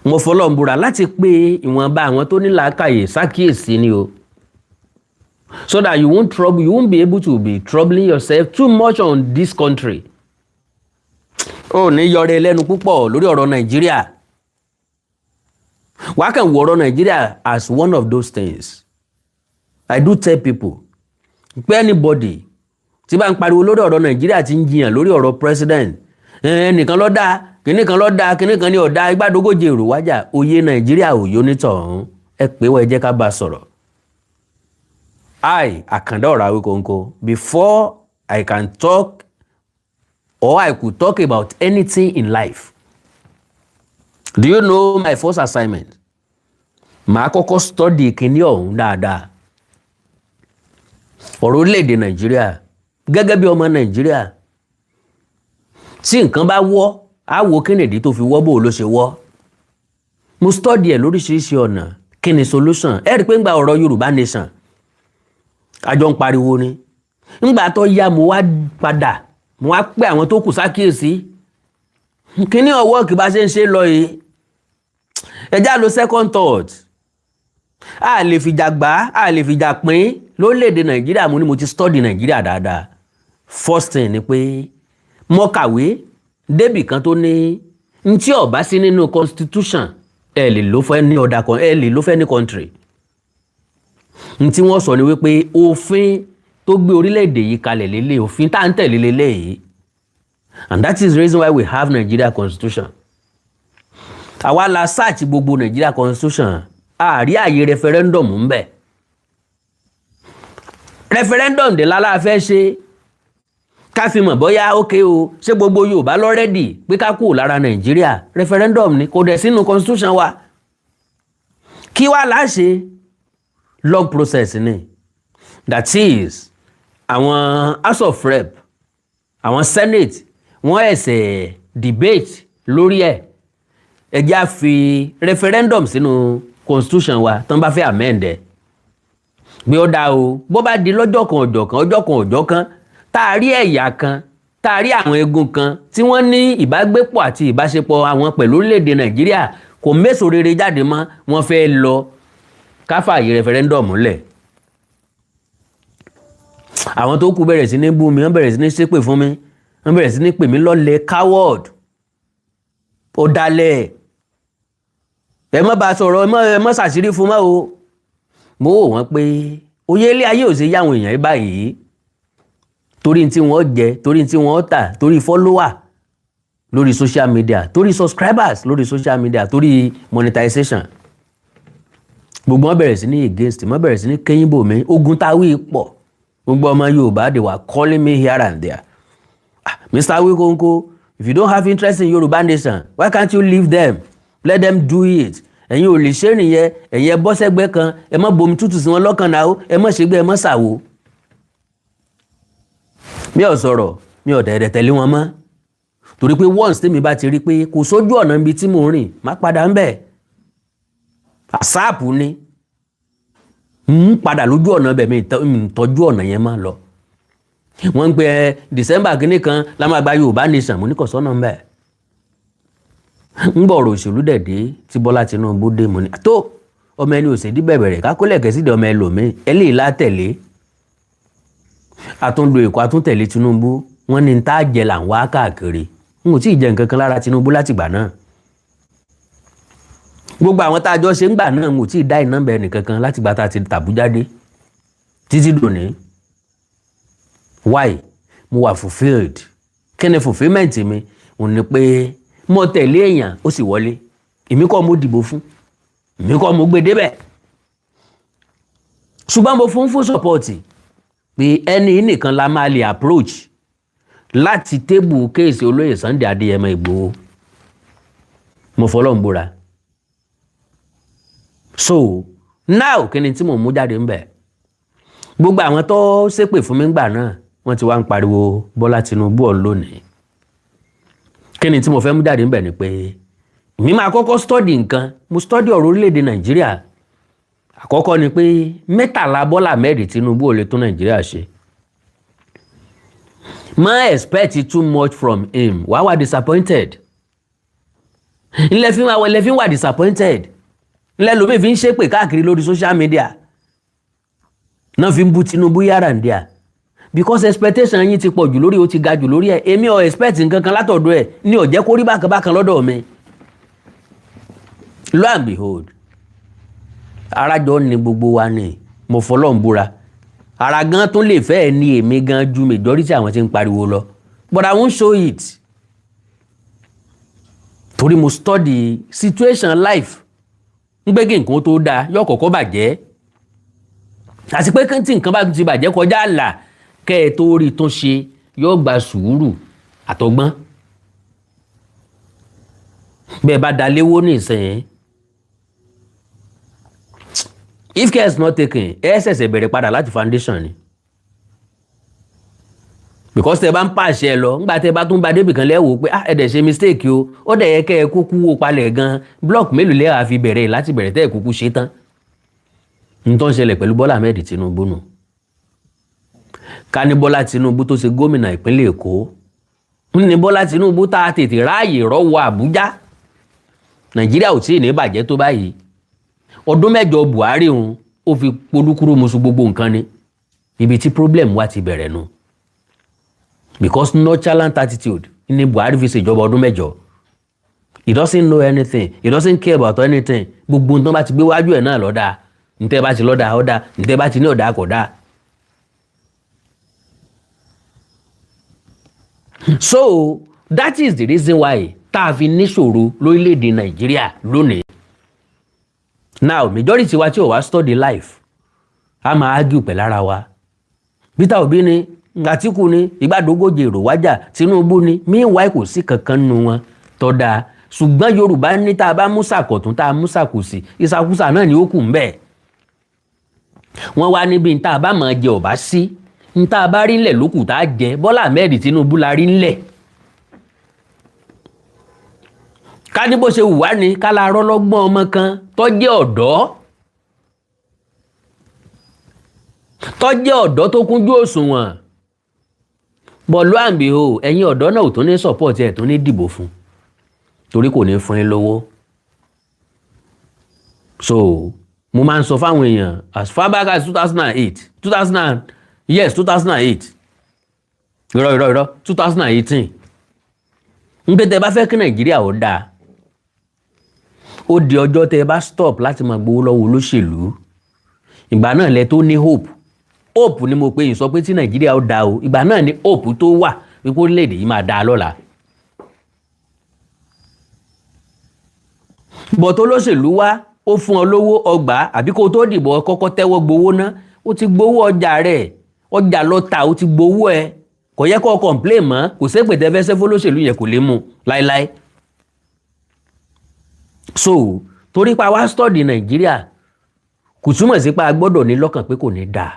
mo fọlọ́run búra láti pé ìwọ̀nba àwọn tó ní làákàyè ṣàkíyèsí ni o. So that you won't be able to be troubling yourself too much on this country. Ó ní yọrẹ lẹ́nu púpọ̀ lórí ọ̀rọ̀ Nàìjíríà. Wá kàn wo ọ̀rọ̀ Nàìjíríà as one of those things. I do tell people, pé anybody tí bá ń pariwo lórí ọ̀rọ̀ Nàìjíríà tí ń jiyàn lórí ọ̀rọ̀ president, ẹnìkan ló dá, kìnìkan ló dá, kìnìkan ni ó dá, igbádógójì èrò wájà, òye Nàìjíríà ò yó nítọ̀hún, ẹ pé wọ́n ẹ jẹ́ ká bá sọ̀rọ̀. Àkàndá ọ̀rọ̀ Awíkonko, before I can talk or I could talk about anything in life, do you know my first assignment? Màá kọ́kọ́ study kíní ọ̀hún dáadáa. Ọ̀rọ̀ orílẹ̀-èdè Nàìjíríà, gẹ́gẹ́ bí ọmọ Nàìjíríà, tí nǹkan bá wọ́, á wo kí nìdí tó fi wọ́ bó ló ṣe wọ́. Mo study ẹ̀ lóríṣiríṣi ọ̀nà, kí ni solution? Ẹ rí pé ń gba ọ̀rọ̀ Yorùbá nation. Àjọ ń pariwo ni. Ńgbà tó yá mo wá padà, mo wá pé àwọn tó kù sákíyèsí. Kíní ọwọ́ kì bá ṣe ń ṣe lọ yìí. Ẹ já lo second thought. a lè fìjà gbà a lè fìjà pín lórílẹ̀‐èdè Nàìjíríà. mo ní mo ti study Nàìjíríà dáadáa. First thing ni pé mo kàwé débì kan tó ní n tí ó bá sí nínú constitution ẹ lè lò fẹ́ ní other kan ẹ lè lò fẹ́ ní country. n tí wọ́n sọ ni wípé òfin tó gbé orílẹ̀‐èdè yìí kalẹ̀ lélẹ̀ òfin tá à ń tẹ̀lé lélẹ̀ yìí, and that is the reason why we have Nigeria constitution. àwa la search gbogbo Nigeria constitution àárí àyè referendum ń bẹ. Referendum dè lálá fẹ́ ṣe ká fi mọ̀ bóyá ókè o ṣé gbogbo Yorùbá lọ rẹ́dì pé ká kúrò lára Nàìjíríà. Referendum ni kò dẹ̀ sínú constitution wa. kí wá láṣẹ long process ni, that is àwọn House of Rep àwọn Senate wọ́n ẹ̀sẹ̀ debate lórí ẹ̀ ẹ jẹ́ á fi referendum sínú constitution wa tán bá fẹ́ amend ẹ̀ bí ó dá o bó bá di lọ́jọ́ kan ọjọ́ kan tá a rí ẹ̀yà kan tá a rí àwọn egun kan tí wọ́n ní ìbágbépọ̀ àti ìbáṣepọ̀ àwọn pẹ̀lú orílẹ̀-èdè Nàìjíríà kò méso rere jáde mọ́ wọ́n fẹ́ lọ káfààyè referendum múlẹ̀. àwọn tó kù bẹ̀rẹ̀ sí ní bú mi wọ́n bẹ̀rẹ̀ sí ní ṣépè fún mi wọ́n bẹ̀rẹ̀ sí ní pè mí lọ́lẹ̀ coward ọ̀dàlẹ̀ ẹ má bá sọ̀rọ̀ ẹ má ṣàṣírí fún mọ́ o. mo wò wọ́n pé oyè ilé ayé ò ṣe yáwọn èèyàn báyìí torí tí wọ́n jẹ torí tí wọ́n tà torí follower lórí social media torí subscribers lórí social media torí monetization. gbogbo wọn bẹ̀rẹ̀ sí ní against wọn bẹ̀rẹ̀ sí ní kẹ́yìnbó mi ogun táwí pọ̀ gbogbo ọmọ Yorùbá they were calling me here and there. Mr. Awikonko, if you don't have interest in Yoruba nation why can't you leave them, let them do it. ẹ̀yin ò lè ṣe nìyẹn ẹ̀yin ẹ bọ́ sẹ́gbẹ́ kan ẹ má bomi tútù sí wọn lọ́kàn náà ẹ má ṣègbè ẹ má ṣàwò. mi ò sọ̀rọ̀ mi ò dẹ̀dẹ̀ tẹ̀lé wọn mọ́ torí pé once tèmi bá ti rí pé kò sójú ọ̀nà ibi tí mò ń rìn má padà ń bẹ̀. àsáàpù ni ń padà lójú ọ̀nà bẹ̀ mi tọ́jú ọ̀nà yẹn má lọ. wọ́n ń pe December kìíní kan la máa gba Yorùbá nation mo ní kò sọ́nà ń bẹ̀. ń gbọ̀rọ̀ òṣèlú dẹ̀dẹ̀ tí Bọ́lá Tinubu dé mo ní tó ọmọ ẹni òṣèdí bẹ̀bẹ̀rẹ̀ kákólẹ̀ kẹ́sídẹ̀ ọmọ ẹlòmíì ẹ lè látẹ̀lé àtúndò èkó àtúntẹ̀lé Tinubu wọ́n ní tá a jẹ là ń wá káàkiri n ò tí ì jẹ nǹkan kan lára Tinubu látìgbà náà gbogbo àwọn tá a jọ ṣe ń gbà náà n ò tí ì dá iná bẹ nìkan kan látìgbà tá a ti tàbújá dé títí dòní. Why? Mo wà fulfilled. Kí ni fulfillment mi? Ò ní pé mo tẹ̀lé èèyàn ó sì wọlé èmi kọ́ mo dìbò fún èmi kọ́ mo gbé débẹ̀ ṣùgbọ́n mo fún support pé ẹni nìkan la máa lè approach láti tébù kéèsì olóyè Sunday Adéyẹmọ Ìgbòho mo fọlọ́ ń búra. So now kí ni tí mo mú jáde ń bẹ̀ gbogbo àwọn tó ṣépè fún mi gbà náà wọ́n ti wá ń pariwo Bọ́lá Tinubu ọ̀ lónìí. Kí ni tí mo fẹ́ mú jáde ń bẹ̀ ni pé mi máa kọ́kọ́ study nǹkan mo study ọ̀rọ̀ orílẹ̀-èdè Nàìjíríà. Àkọ́kọ́ ni pé mẹ́tàlá Bọ́lá Ahmed Tinubu ò lè tún Nàìjíríà ṣe. má expect too much from him wàá wà disappointed. ilẹ̀ fi wà disappointed. ilẹ̀ lómi fi ń ṣépè káàkiri lórí social media. náà fi ń bú Tinubu yára ń díà. Because expectation yín ti pọ̀ jù lórí ó ti ga jù lórí ẹ̀ èmi ò expect nǹkan kan látọ̀dọ̀ ẹ̀ ní ó jẹ́ kó rí bákan lọ́dọ̀ mi. Lo and behold arajọ ni gbogbo wa ni mo fọlọ́ ń búra ara gan tún lè fẹ́ ní èmi gan ju majority àwọn tí ń pariwo lọ but I won't show it torí mo study situation life ń gbé kí nǹkan tó dáa yóò kọ́kọ́ bàjẹ́ àti pé tí nǹkan bá ti bàjẹ́ kọjá àlà kẹ́ ẹ tó rí tó ṣe yóò gba sùúrù àtọgbọ́n bẹ́ẹ̀ bá daléwó ní ìsẹ̀yìn if care is not taken ẹ ṣẹ̀ṣẹ̀ bẹ̀rẹ̀ padà láti foundation ni because tẹ bá ń pàṣẹ ẹ lọ ńgbà tẹ bá tún bá débì kan lẹ́wọ̀ pé ẹ dẹ̀ ṣe mistake o ó dẹ̀ yẹ kẹ́ ẹ kúkú wó palẹ̀ gan block mélòó lẹ́wà fi bẹ̀rẹ̀ láti bẹ̀rẹ̀ tẹ́ ẹ kúkú ṣe tán n tó ń ṣẹlẹ̀ pẹ̀lú Bọ́lá Ahmed Tinubu nù ká ní Bọ́lá Tinubu tó ṣe gómìnà ìpínlẹ̀ Èkó ní Bọ́lá Tinubu tá a tètè ráàyè rọ́wọ́ Àbújá Nàìjíríà ò tí ì ní bàjẹ́ tó báyìí ọdún 7 Buhari òun ó fi polúkúrú musu gbogbo nǹkan ni ibi tí problem wá ti bẹ̀rẹ̀ nu because nonchalant attitude ni Buhari fi ṣèjọba ọdún 7. He doesn't know anything, he doesn't care about anything. Gbogbo nǹkan bá ti gbé wájú ẹ̀ náà lọ́dà ntẹ́ bá ti lọ́dà ọ̀dà ntẹ́ bá ti ní ọ̀dà kò dá. So that is the reason why tá a fi níṣòro lórílẹ̀‐èdè Nàìjíríà lónìí. Now majority wa tí ò wá study life a máa argue pẹ̀lú ara wa. Peter Obi ni Atiku ni Ìgbàdógójì èrò wájà Tinubu ni meanwhile kò sí kankan nínú wọn tó dáa. Ṣùgbọ́n Yorùbá ní tá a bá mú sàkọ̀tún tá a mú sàkòsì ìsàkúsà náà ni ó kù ń bẹ̀. Wọ́n wá níbi ní tá a bá máa jẹ ọ̀bá sí ní tá a bá rí ńlẹ̀ lókù tá a jẹ Bọ́lá Ahmed Tinubu la rí ńlẹ̀. Ká ní bó ṣe wù wá ní ká la rọ́lọ́gbọ́n ọmọ kan tó jẹ́ ọ̀dọ́ tó kúnjú òṣùwọ̀n. Bọ̀lú àǹbì o ẹ̀yin ọ̀dọ́ náà ò tó ní support ẹ̀ tó ní dìbò fún torí kò ní fún yín lówó. So mo máa ń sọ fáwọn èèyàn as far back as 2008 irọ́ 2018 ń pé tẹ́ bá fẹ́ kí Nàìjíríà ó dáa ó di ọjọ́ tẹ́ bá stop láti máa gbowó lọ́wọ́ olóṣèlú ìgbà náà lẹ tó ní hope ni mo pè yín sọ pé tí Nàìjíríà ó dáa o ìgbà náà ni hope tó wà wípé orílẹ̀-èdè yìí máa dáa lọ́la. Bọ̀tọ̀ olóṣèlú wá ó fún ọ lówó ọgbà àbí kó tó dìbò kọ́kọ́ tẹ́wọ́ gbowó ná ó ti gbowó ọjà rẹ̀ ọjà lọ́ta ó ti gbowó ẹ̀ kò yẹ kó complain mọ́ kò sépè tẹ́fẹ́ sẹ́fọ́ olóṣèlú yẹn kò lè mú láéláé. So torí pa wá study Nàìjíríà kò túmọ̀ sí pa gbọ́dọ̀ ní lọ́kàn pé kò ní dáa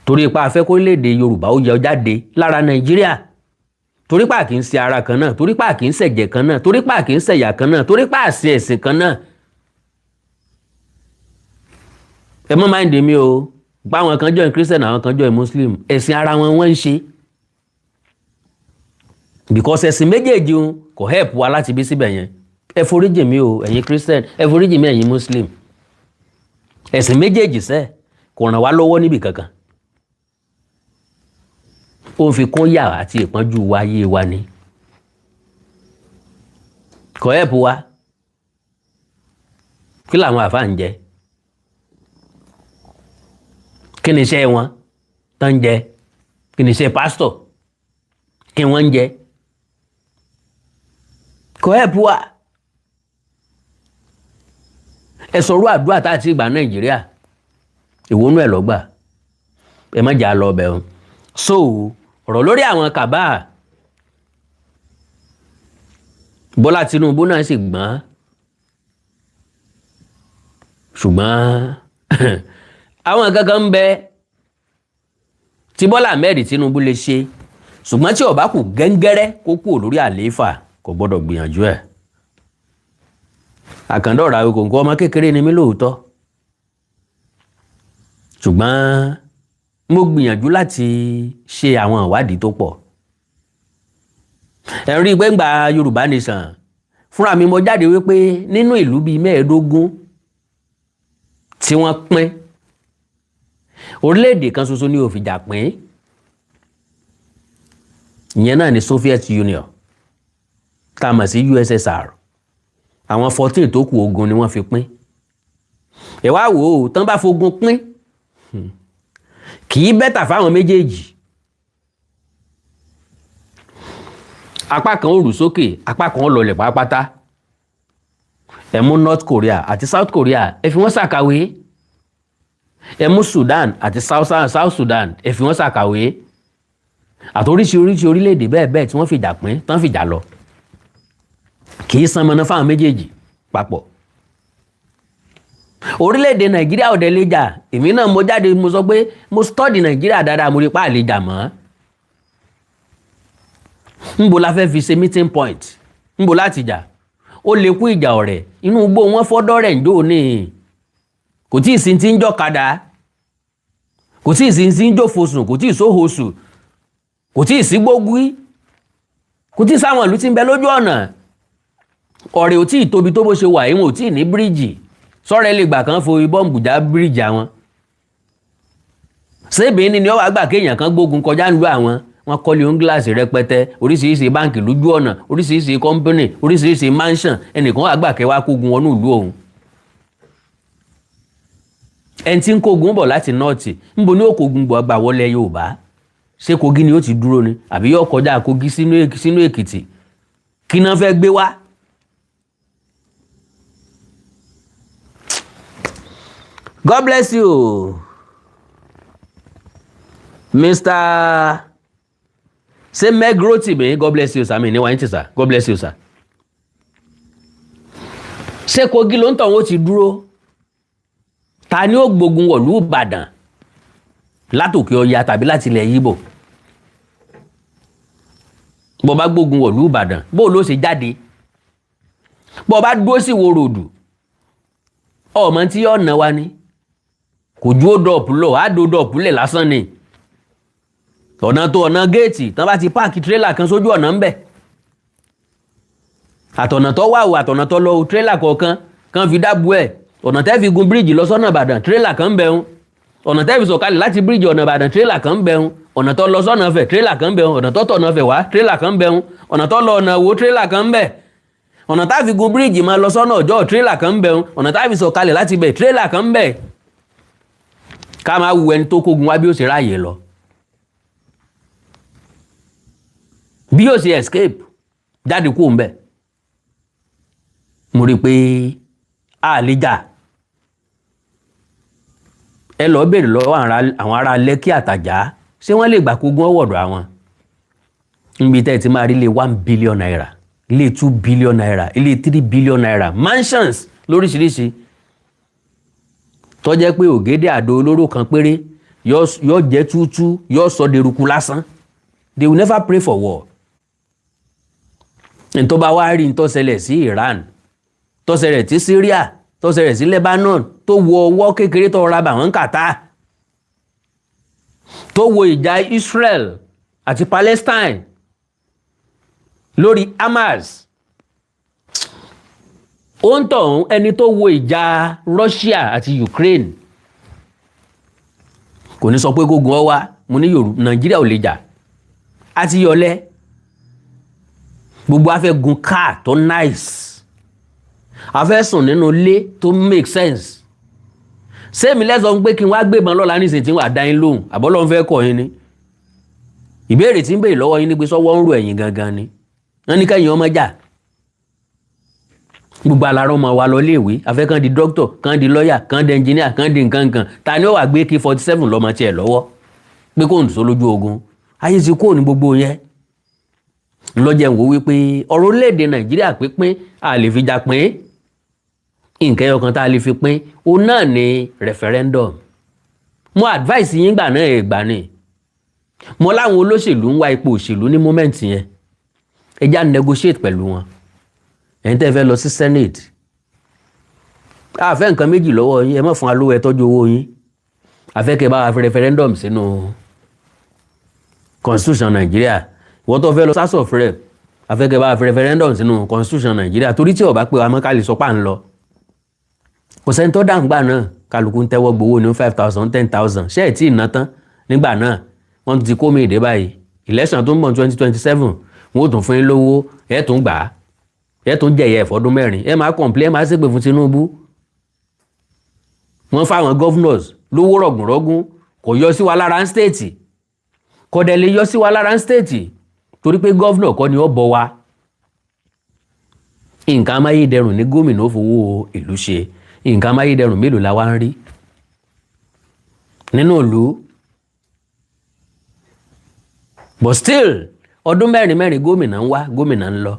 torí pa afẹ́ kórílẹ̀-èdè Yorùbá ó yọ jáde lára Nàìjíríà torí pa kì í ṣe ara kan náà torí pa kì í ṣẹ̀jẹ̀ kan náà torí pa kì í ṣẹ̀yà kan náà torí pa àṣẹ ẹ̀sìn kan náà. Ẹ mọ́ mind mi o pa àwọn kan join Christian àwọn kan join Muslim ẹ̀sìn ara wọn wọ́n ń ṣe because ẹ̀sìn méjèèjì kò help wa láti bí síbẹ̀ yẹn. Ẹ foríjì mi o ẹ̀yin Christian ẹ foríjì mi ẹ̀yin Muslim ẹ̀sìn méjèèjì sẹ́ kò ràn wá lọ́wọ́ níbi kankan ó ń fi kún yà àti ìpọ́njú wa ayé wa ni kò help wa kí làwọn àfáà ń jẹ kí ni iṣẹ́ wọn tó ń jẹ kí ni iṣẹ́ pásítọ̀ kí wọ́n ń jẹ kò help wa ẹ sọ̀rọ̀ àdúrà tá a ti gbà Nàìjíríà ìwónú ẹ̀ lọ́gbà ẹ má jà lọ bẹ̀ ọ́n. So ọ̀rọ̀ lórí àwọn kàbá Bọ́lá Tinubu náà sì gbọ́n ṣùgbọ́n àwọn kankan ń bẹ tí Bọ́lá Ahmed Tinubu lè ṣe ṣùgbọ́n tí ó bá kù gẹ́ngẹ́rẹ́ kó kú lórí àlééfà kò gbọ́dọ̀ gbìyànjú ẹ̀. Àkàndọ̀rà kò nǹkan ọmọ kékeré ni mí lóòótọ́ ṣùgbọ́n mo gbìyànjú láti ṣe àwọn ìwádìí tó pọ̀. Ẹ̀rí gbẹ́ngbà Yorùbá Nation fúnra mi mo jáde wípé nínú ìlú bíi 15 tí wọ́n pín orílẹ̀-èdè kan ṣoṣo ní ó fìjà pín ìyẹn náà ni Soviet Union tá a mọ̀ sí USSR àwọn 14 tó kù ogun ni wọ́n fi pín. Ẹ wá wò ó tán bá fogun pín kì í bẹ́tà fáwọn méjèèjì apá kan ó rù sókè apá kan ó lọlẹ̀ pátápátá. Ẹ mú North Korea àti South Korea ẹ fi wọ́n ṣàkàwé ẹ mú Sudan àti South Sudan ẹ fi wọ́n ṣàkàwé àtoríṣiríṣi orílẹ̀-èdè bẹ́ẹ̀ bẹ́ẹ̀ tí wọ́n fìjà pín tán fìjà lọ kì í san mọ́ná fáwọn méjèèjì papọ̀. Orílẹ̀-èdè Nàìjíríà ọ̀dẹ̀ lè jà èmi náà mo jáde mo sọ pé mo study Nàìjíríà dáadáa mo rí pa àlè jà mọ́. Ńbo la fẹ́ fi ṣe meeting point ńbo láti jà ó lè kú ìjà ọ̀rẹ́ inú igbó wọn fọ́dọ́ rẹ̀ ń dò ní kò tí ì sí ti ń jọ́kadà kò tí ì sí ti ń jòfosùn kò tí ì sóhosù kò tí ì sí gbógbí kò tí ì sáwọn ìlú tí ń bẹ lójú ọ̀nà ọ̀rẹ́ ò tí ì tóbi tó bó ṣe wà ìwọ̀n ò tí ì ní bíríìjì sọ́rẹ́ lè gbà kan forí bọ́ǹbù já bíríìjì àwọn sébìn ni ó wàá gbà kéèyàn kan gbógun kọjá ń lu àwọn wọn kọ́lé ohun gíláàsì rẹpẹtẹ oríṣiríṣi báǹkì lójú ọ̀nà oríṣiríṣi kọ́ńpínì oríṣiríṣi mansion ẹnìkan wàá gbà kẹwàá kógun wọnú ìlú òun ẹni tí ń kógun bọ̀ láti nọ́ọ̀tì níbo ni ó kógun bọ̀ gbà wọlé Yorùbá ṣé Kogi ni ó ti dúró ni àbí yóò kọjá Kogi sínú Èkìtì kí náà fẹ́ gbé wá. God bless you Mr. Say Meg Rotimi, God bless you sir mi ní wáyé sir God bless you sir. ṣé Kogi ló ń tàn ó ti dúró ta ni ó gbógun wọ̀lú Ìbàdàn látòkè Ọya tàbí láti ilẹ̀ Yíbò bó bá gbógun wọ̀lú Ìbàdàn bó ló ṣe jáde bó bá dúró sí Ìwó Road ọmọ tí yóò ná wa ni kò ju ó dọ̀pù lọ á do dọ̀pù lẹ̀ lásán ni ọ̀nà géètì tán bá ti páàkì tírélà kan sójú ọ̀nà ń bẹ̀ àtọ̀nà tó wà àtọ̀nà tó lọ tírélà kọ̀ọ̀kan kan fi dábù ẹ̀ ọ̀nà tẹ́ fi gun bíríìjì lọ sọ́nà Ìbàdàn tírélà kan ń bẹ̀ ń ọ̀nà tẹ́ fi sọ̀kalẹ̀ láti bíríìjì ọ̀nà Ìbàdàn tírélà kan ń bẹ̀ ń ọ̀nà tó lọ sọ́nà Ifẹ̀ tírélà kan ń bẹ̀ ń ọ̀nà tó tọ̀nà Ifẹ̀ wá tírélà kan ń bẹ̀ ń ọ̀nà tó lọ ọ̀nà Ìwó tírélà kan ń bẹ̀ ọ̀nà tá fi gun bíríìjì máa lọ sọ́nà Ọ̀jọ́ tírélà kan ń bẹ̀ ń ọ̀nà tá fi sọ̀kalẹ̀ láti bẹ̀ tírélà kan ń bẹ̀ ká máa wu ẹni tó kógun wá bí ó ṣe ráàyè lọ bí ó ṣe escape jáde kúrò ń bẹ̀ mo rí i pé a lè jà ẹ lọ béèrè lọ́wọ́ àwọn ará Lẹ́kì Àtàjà ṣé wọ́n lè gbà kógun ọwọ́dọ̀ àwọn níbi tẹ́ ẹ ti máa rí ilé 1 billion naira ilé 2 billion naira ilé 3 billion naira mansions lóríṣiríṣi tó jẹ́ pé ògèdè àdó olóró kan péré yóò jẹ́ túútú yóò sọ deruku lásán they will never pray for war tó bá wá rí tó ṣẹlẹ̀ sí Iran tó ṣẹlẹ̀ sí Syria tó ṣẹlẹ̀ sí Lebanon tó wo ọwọ́ kékeré tó ra bà wọ́n Qatar tó wo ìjà Israel àti Palestine lórí Hamas ó ń tọ̀hún ẹni tó wo ìjà Russia àti Ukraine kò ní sọ pé gógun ọ wá mo ní Nàìjíríà ò lè jà àti yọlẹ́ gbogbo afẹ́ gun car tó nice afẹ́ sùn nínú ilé tó make sense sẹ́mi lẹ́sọ̀ pé kí n wá gbébọn lọ́la nísìnyí tí wọ́n á dá yín lóhùn àbọ́lọ́ ń fẹ́ kọ̀ yín ni ìbéèrè tí ń béèrè lọ́wọ́ yín ni pé sọ́wọ́ ń ro ẹ̀yìn gangan ni wọ́n ní kẹ́yìn ọmọ jà gbogbo alárọ̀ ọmọ wa lọ léèwé afẹ́ kan di doctor kan di lawyer kan di engineer kan di nǹkan ta ni ó wà gbé AK-47 lọ́mọ tiẹ̀ lọ́wọ́ pé kò ń sọ lójú ogun ayé ti kó ní gbogbo yẹn lọ́jẹ̀ ń wo wípé ọ̀rọ̀ orílẹ̀-èdè Nàìjíríà pínpín a lè fi jà pín nǹkan ẹyọkan tá a lè fi pín òun náà ni referendum mo advice yín gbà náà ẹ̀ gbà ni mo láwọn olóṣèlú ń wá ipò òṣèlú ní moment yẹn ẹ já negotiate pẹ̀lú wọn ẹ̀yin tẹ́ fẹ́ lọ sí Senate a fẹ́ nǹkan méjì lọ́wọ́ yín ẹ má fún alówó ẹ tọ́jú owó yín a fẹ́ kẹ́ bá wa fi referendum sínú constitution Nàìjíríà wọ́n tó fẹ́ lọ House of Rep a fẹ́ kẹ́ bá wa fi referendum sínú constitution Nàìjíríà torí tí ó bá pé wa mọ́ ká lè sọ pà ń lọ kò sẹ́ni tó dáǹgbà náà kálukú ń tẹ́wọ́ gbowó ní 5,000 10,000 ṣé ẹ̀ tí ì ná tán nígbà náà wọ́n ti kó mi ìdè báyìí election tó ń bọ̀ 2027 wọ́n ó tún fún yín lówó ẹ̀ tún gbà á ẹ̀ tún jẹ̀yẹ̀ ẹ̀fọ́dún mẹ́rin ẹ̀ máa complain máa ṣépè fún Tinubu wọ́n fáwọn governors lówó rọ̀gùnrọ̀gùn kò yọ sí wa lára ń state kò dẹ̀ lè yọ sí wa lára ń state torí pé governor kọ́ ni ó bọ̀ wá nǹkan amáyédẹrùn ní gómìnà ó fowó ìlú ṣe nǹkan amáyédẹrùn mélòó la wá ń rí nínú ìlú but still ọdún mẹ́rin gómìnà ń wá gómìnà ń lọ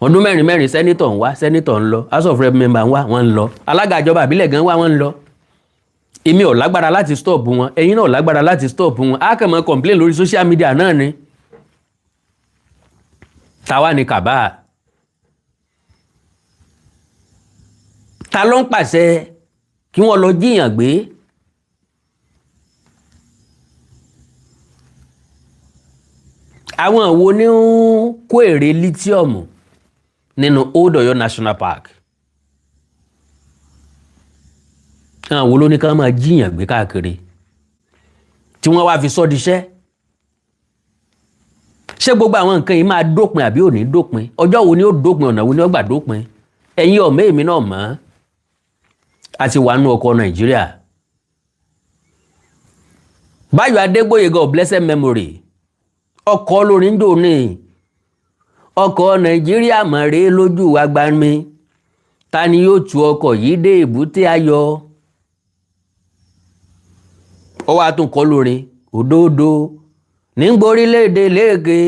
ọdún mẹ́rin sẹ́nítọ̀ ń wá sẹ́nítọ̀ ń lọ House of Rep member ń wá wọ́n ń lọ alága ìjọba àbílẹ̀ gan wá wọ́n ń lọ èmi ò lágbára láti stop wọn ẹ̀yin náà ò lágbára láti stop wọn á kàn mọ́ complain lórí social media náà ni táwa ni kàbá ta ló ń pàṣẹ kí wọ́n lọ jíyàn gbé àwọn wo ni ń kó èrè lithium nínú Old Ọ̀yọ́ National Park. àwọn wo ló ní ká máa jíyàn gbé káàkiri tí wọ́n wá fi sọ́ diṣẹ́? ṣé gbogbo àwọn nǹkan yìí máa dópin àbí ò ní dópin? ọjọ́ wo ni ó dópin, ọ̀nà wo ni ó gbà dópin? ẹ̀yin ọ̀mẹ́ èmi náà mọ̀ á ti wà nú ọkọ̀ Nàìjíríà. Báyọ̀ Adégbóyèga of blessed memory, ọkọ̀ olórin dò ní ọkọ̀ Nàìjíríà mọ̀rẹ́ lójú agbami, ta ni yóò tu ọkọ̀ yìí dé èbúté ayọ̀? ó wá tún kọ́ lórin òdòdó nígbà orílẹ̀-èdè léèké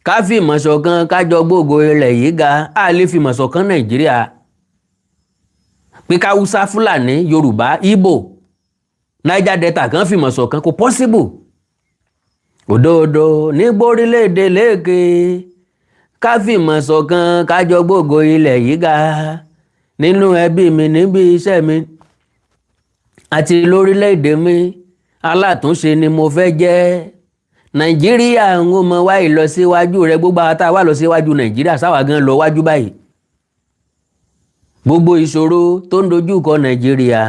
ká fìmọ̀ ṣọ̀kan kájọ gbogbo ilẹ̀ yìí ga. a lè fìmọ̀ ṣọ̀kan Nàìjíríà pé káwúsá, Fúlàní, Yorùbá, Ìgbò, Niger Delta kan fìmọ̀ ṣọ̀kan kò possible. òdòdó nígbà orílẹ̀-èdè léèké ká fìmọ̀ ṣọ̀kan kájọ gbogbo ilẹ̀ yìí ga, nínú ẹbí mi, níbi iṣẹ́ mi àti lórílẹ̀-èdè mi, alátúnṣe ni mo fẹ́ jẹ́. Nàìjíríà ń mọ wá ìlọsíwájú rẹ. gbogbo àwọn tá a wà lọ síwájú Nàìjíríà sáwà gan lọ wájú báyìí. gbogbo ìṣòro tó ń dojú kọ Nàìjíríà,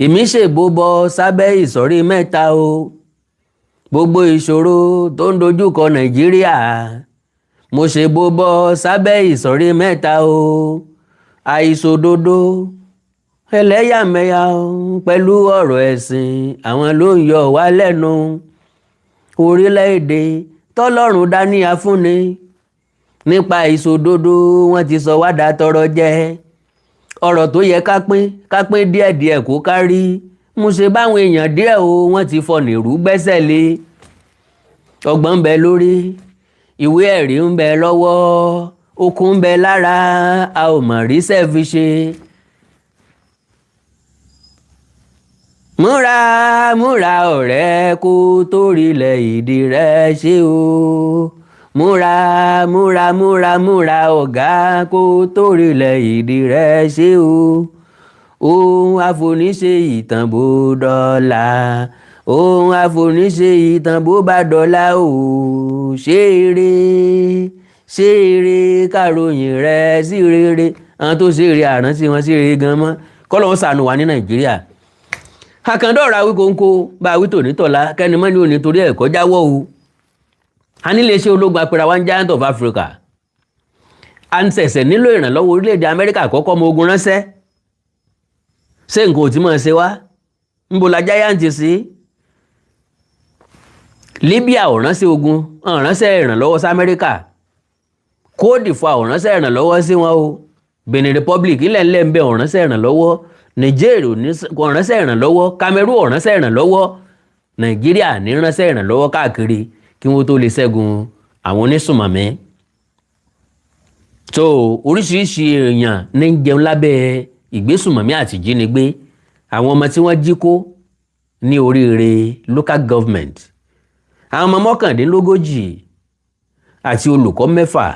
èmi ṣèbó bọ́ sábẹ́ ìsọ̀rí mẹ́ta o. gbogbo ìṣòro tó ń dojú kọ Nàìjíríà, mo ṣèbó bọ́ sábẹ́ ìsọ̀rí mẹ́ta o. àìṣòdodo, ẹlẹ́yàmẹ̀yà pẹ̀lú ọ̀rọ̀ ẹ̀sìn, àwọn ló ń yọ wá lẹ́nu. orílẹ̀-èdè tọ́lọ́run dání afúnni, nípa ìṣòdodo wọ́n ti sọ wá dà tọrọ jẹ. ọ̀rọ̀ tó yẹ ká pín díẹ̀díẹ̀ kó kárí, mo ṣe báwọn èèyàn díẹ̀ o, wọ́n ti fọ nìrú gbẹ́sẹ̀ lé. ọgbọ́n ń bẹ lórí, ìwé ẹ̀rí ń bẹ lọ́wọ́, okun ń bẹ lára, a ò mọ̀ rí sẹ́ẹ̀fì ṣe. múra múra ọ̀rẹ́ kó tó rílẹ̀ ìdí rẹ̀ ṣe o. múra múra múra múra ọ̀gá kó tó rílẹ̀ ìdí rẹ̀ ṣe o. ohun àfoníṣe ìtàn bó dọ́là, ohun àfoníṣe ìtàn bó bá dọ́là o. ṣe eré kàròyìn rẹ̀ sí rere. àwọn tó ṣe eré àrántí wọn sí rere gan mọ́. kọ́lọ́ wọn ṣàánú wa ní Nàìjíríà. àkàndọ̀rọ̀ Awíkonko bá wí tòní tọ̀la kẹ́ni mọ́ ní òní torí ẹ̀kọ́ jáwọ́ o. a nílé iṣẹ́ ológun apẹ̀rẹ̀ one giant of Africa. a ń ṣẹ̀ṣẹ̀ nílò ìrànlọ́wọ́ orílẹ̀-èdè Amẹ́ríkà àkọ́kọ́ ọmọ ogun ránṣẹ́. ṣé nǹkan ò tí mọ̀ ṣe wá? ń bo la giant sí? Libya ò ránṣẹ́ ogun, ò ránṣẹ́ ìrànlọ́wọ́ sí Amẹ́ríkà. Côte d'Ivoire ò ránṣẹ́ ìrànlọ́wọ́ sí wọn o. Benin Republic ilẹ̀ ńlẹ̀ ń bẹ ò ránṣẹ́ ìrànlọ́wọ́. Niger ò ránṣẹ́ ìrànlọ́wọ́. Cameroon ò ránṣẹ́ ìrànlọ́wọ́. Nàìjíríà ní ránṣẹ́ ìrànlọ́wọ́ káàkiri kí wọ́n tó lè ṣẹ́gun àwọn onísùnmọ̀mí. So oríṣiríṣi èèyàn ní jẹun lábẹ́ ìgbésùnmọ̀mí àti ìjínigbé. àwọn ọmọ tí wọ́n jí kó ní oríire local government, àwọn ọmọ 39 àti olùkọ́ 6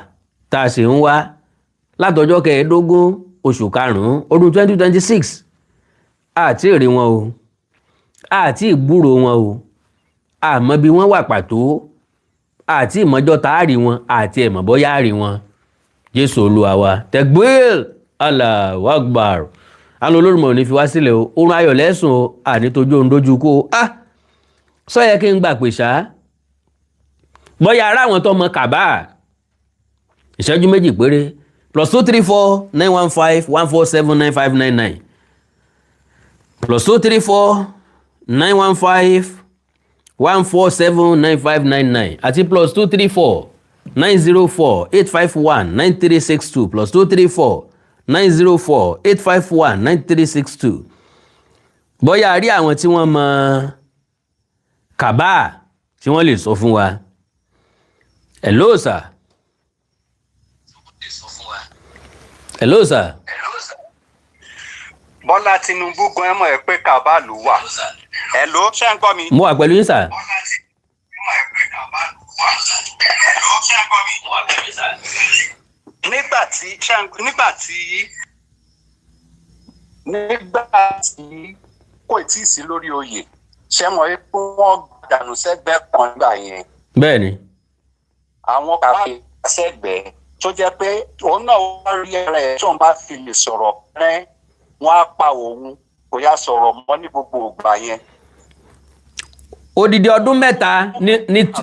tá a sì ń wá látọjọ́ 15 oṣù karùn-ún ọdún 2026 àti èrè wọn o, àti ìgbúrò wọn o, àmọ́ bí wọ́n wà pàtó, àti ìmọ̀jọ́ tààrí wọn, àti ẹ̀mọ̀ bọ́yá rí wọn. Jésù Olúwa wa, Tekbir, Allahu Akbar. àwọn olórùmọ̀ ò ní fi wá sílẹ̀ o, oorun ayọ̀ lẹ́sùn o, ànítójú òun dójú kó o. Sọ yẹ kí n gbà pè ṣá bọ́yá ara àwọn tó mọ kàbá ìṣẹ́jú méjì péré +234 915 147 9599 +234 915 147 9599 àti +234 904 851 9362 +234 904 851 9362. bọ́yá rí àwọn tí wọ́n mọ kàbá tí wọ́n lè sọ fún wa. Hello sir. Hello sir. Bọ́lá Tinubu gan ẹ mọ̀ ẹ́ pé kàbá ló wà. Hello, ṣé ń gbọ́ mi? Mo wà pẹ̀lú yín sir. Bọ́lá Tinubu mọ̀ ẹ́ pé kàbá ló wà. Hello, ṣé ń gbọ́ mi? Mo wà pẹ̀lú yín sir. Nígbà tí kò tí ì sí lórí oyè, ṣé mọ̀ ẹ́ pé wọ́n dànù sẹ́gbẹ́ kan nígbà yẹn. Bẹ́ẹ̀ni. Àwọn kàbá sẹ́gbẹ̀ẹ́ tó jẹ́ pé òun náà wá rí ara ẹ̀ tó ń bá fi lè sọ̀rọ̀ rẹ́ wọ́n á pa òun kò yá sọ̀rọ̀ mọ́ ní gbogbo ìgbà yẹn. odidi ọdún mẹ́ta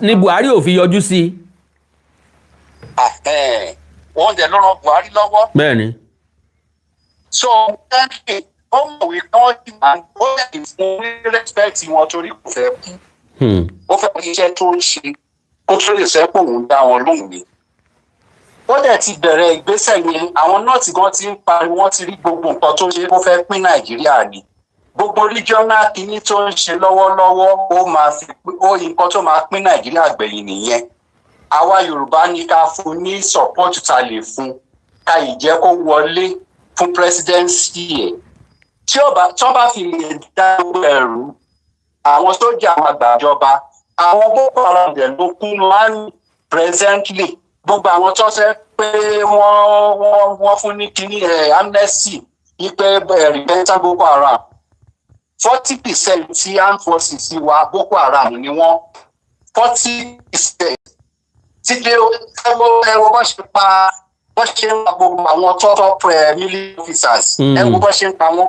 ní Buhari ò fi yọjú sí i. wọ́n dẹ̀ ló ran Buhari lọ́wọ́. bẹ́ẹ̀ni. so ó mọ̀ wípé wọ́n ti máa ń gbọ́dọ̀ fún respect wọn torí kò fẹ́ kú. ó fẹ́ kí iṣẹ́ tó ń ṣe kó tó lè sẹ́pọ̀ òun dá wọn lóhùn ni. ó dẹ̀ ti bẹ̀rẹ̀ ìgbésẹ̀ yẹn àwọn nọ́ọ̀tì gan ti ń pariwo wọ́n ti rí gbogbo nǹkan tó ṣe kó fẹ́ pín Nàìjíríà ni. gbogbo regional kìíní tó ń ṣe lọ́wọ́lọ́wọ́ ó máa fi nǹkan tó máa pín Nàìjíríà gbẹ̀yìn nìyẹn. àwa Yorùbá ní ká fún ní support ta lè fún ká ìjẹ́ kó wọlé fún presidency ẹ̀. tí wọ́n bá fi lè dá ẹrù àwọn sójà máa gbàjọba àwọn Boko Haram dẹ̀ ló kún lánìí presently gbogbo àwọn tó ṣe pé wọ́n fún ní kíní amnesty ipe repentant Boko Haram 40% tí armed forces wa Boko Haram ni wọ́n 40% títí ẹwọ bá ṣe pa wọ́n ṣe ń pa gbogbo àwọn top military officers ẹwọ bá ṣe ń pa wọ́n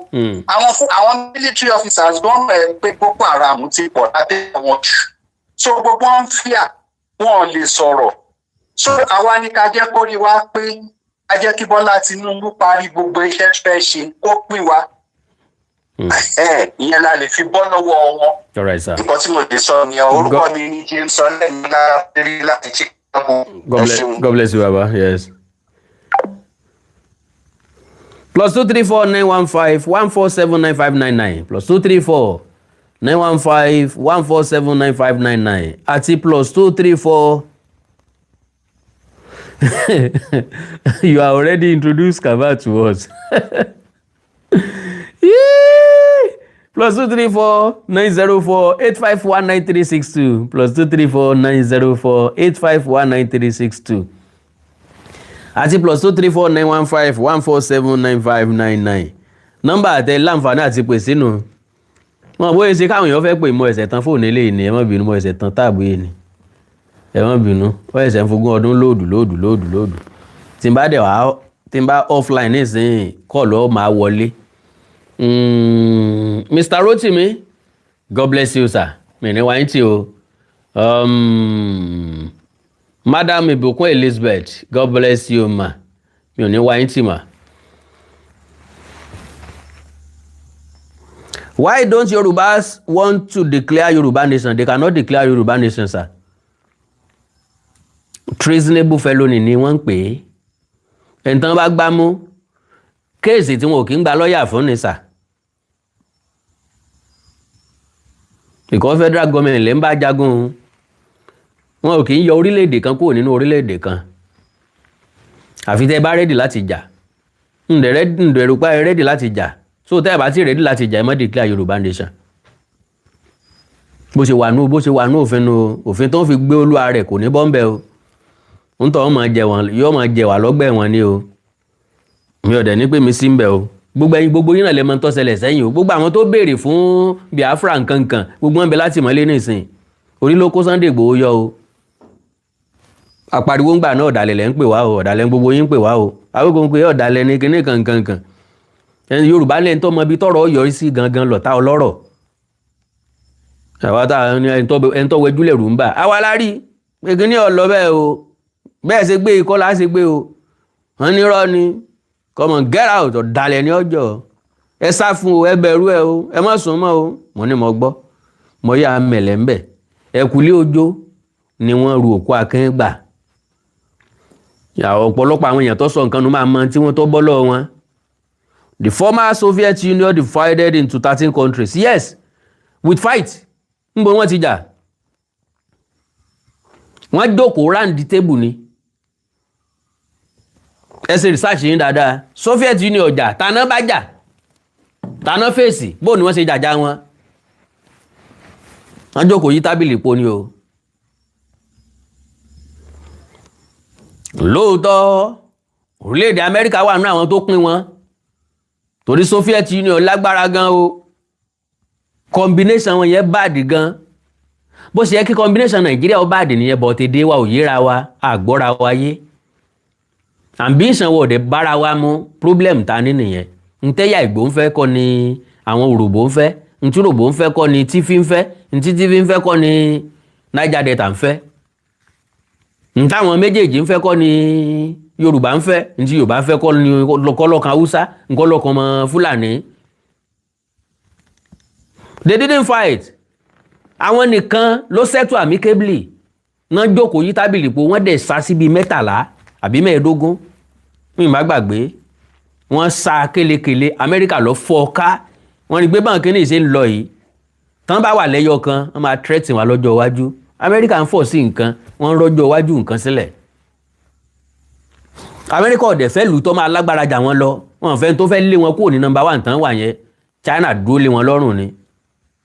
àwọn military officers gbọ́n pé Boko Haram ti pọ̀ lábẹ́ wọn jù so gbogbo wọn fíà wọn ò lè sọ̀rọ̀ so àwa ní ká jẹ́ kó rí wa pé ká jẹ́ kí Bọ́lá Tinubu parí gbogbo iṣẹ́ fẹ́ ṣe kó pín wa ìyẹn la lè fi bọ́ lọ́wọ́ wọn. nǹkan tí mo lè sọ ni orúkọ mi ní James Ọlẹ́mìlá láti Chicago. God bless you, Baba. Yes. +234 915 147 9599 +234 915 147 9599 àti +234 you are already introduced Kaba to us. +234 904 851 9362 +234 904 851 9362 àti +234 915 147 9599 nọ́mbà àtẹ láǹfààní àti pè sínú wọn bóyá ṣe káwọn èèyàn fẹ́ pè mọ́ ẹ̀sẹ̀ tán fóònù eléyìí ni ẹ má bínú mọ́ ẹ̀sẹ̀ tán táàbù yìí ni ẹ má bínú wọ́n ẹ̀sẹ̀ ń fogún ọdún lóòdù tí n bá offline nísìnyí kọ́ọ̀lù ọ̀ máa wọlé. Mr. Rotimi, God bless you, sir. Mi ní wáyé tí o. Madam Ibukun Elizabeth, God bless you, ma. Mi ò ní wáyé tí ma. Why don't Yorubas want to declare Yoruba nation? They cannot declare Yoruba nation, sir. Treasonable felony ni wọ́n ń pè é. Ẹ̀ntàn bá gbámú kéèsì tí wọn ò kí ń gba lọ́ọ̀yà fún ni, sir. Because federal government lè ń bá jagun wọn ò kì í yọ orílẹ̀-èdè kan kúrò nínú orílẹ̀-èdè kan àfi tẹ́ bá rẹ́dì láti jà ǹdẹ̀rù pa rẹ́dì láti jà so tẹ́ bá ti rẹ́dì láti jà ẹ má declare Yorùbá nation bó ṣe wà ní òfin tó ń fi gbé olúwa rẹ̀ kò ní bọ́m̀bẹ̀ o ń tọ́ yóò máa jẹ wà lọ́gbà ẹ̀wọ̀n ni o mi ò dẹ̀ ní pé mi sí ń bẹ̀ o gbogbo yín náà lè mọ tó ṣẹlẹ̀ sẹ́yìn o gbogbo àwọn tó béèrè fún Biafra nkankan gbogbo wọn bẹ láti mọ́lé nísìn orí ló kó Sunday Igboho yọ o àpariwo ń gbà náà ọ̀dàlẹ̀ lẹ́ ń pè wá o ọ̀dàlẹ̀ gbogbo yín ń pè wá o àwọn pé ọ̀dàlẹ̀ ní kíní kankankan Yorùbá lẹ́yìn tó mọ ibi tọ́rọ̀ yọrí sí gangan lọ̀tá ọlọ́rọ̀ àwa tá ẹni tó wẹjúlẹ̀ rù ń bà àwa lárí pé kíní ọ̀lọ́ bẹ́ẹ̀ o bẹ́ẹ̀ ṣe gbé ikọ́ láá ṣe gbé o wọ́n ní rọ́ ni come on get out ọ̀dàlẹ̀ ní ọjọ́ ẹ sá fún o ẹ bẹ̀rù ẹ o ẹ má sùn mọ́ o mo ní mo gbọ́ mo yà mẹ̀lẹ̀ ń bẹ̀ ẹ̀kúlé ojó ni wọ́n ru òkú akẹ́ gbà ọ̀pọ̀lọpọ̀ àwọn èèyàn tó sọ nǹkan ló máa mọ tí wọ́n tó bọ́ lọ́wọ́ wọn. The former Soviet Union divided into 13 countries yes with fight ń bọ̀ wọ́n ti jà wọ́n jókòó round the table ni ẹ ṣe research yín dáadáa Soviet Union ọjà tàná bá jà tàná fèsì bó ni wọ́n ṣe jàjà wọn wọ́n jókòó yí tábìlì po ni o lóòótọ́ orílẹ̀-èdè Amẹ́ríkà wà nínú àwọn tó pín wọn torí Soviet Union lágbára gan o combination wọn yẹn báàdì gan bó ṣe yẹ kí combination Nàìjíríà ó báàdì nìyẹn bọ̀ tèdè wa ò yéra wa àgbọ́ra wa yé ambition wọ̀ dẹ̀ bára wa mú problem ta ní nìyẹn ntẹ́yà Ìgbò ń fẹ́ kọ́ ni àwọn Òròbó ń fẹ́ ntí Òròbó ń fẹ́ kọ́ ni Tífí ń fẹ́ ntí Tífí ń fẹ́ kọ́ ni Niger Delta ń fẹ́ ntáwọn méjèèjì ń fẹ́ kọ́ ni Yorùbá ń fẹ́ ntí Yorùbá ń fẹ́ kọ́ ni kọ́lọ́kan Haúsá nkọ́lọ́kan ọmọ Fúlàní. They didn't fight. Àwọn nìkan ló settle amicably náà jókòó yí tábìlì pò wọ́n dẹ̀ sá síbi 13 àbí 15 mi má gbàgbé wọ́n sá kélekèle Amẹ́ríkà lọ fọ́ ká wọ́n rí pé báwọn kìíní ṣe ń lọ yìí tán bá wà lẹ́yọ kan wọ́n máa threaten wa lọ́jọ́ iwájú Amẹ́ríkà ń fọ̀ sí nǹkan wọ́n ń rọ́jọ́ iwájú nǹkan sílẹ̀ Amẹ́ríkà ọ̀dẹ̀ fẹ́ lù tó máa lágbára jà wọ́n lọ wọ́n fẹ́ tó fẹ́ lé wọn kúrò ní number 1 tán wà yẹn China dúró lé wọn lọ́rùn ni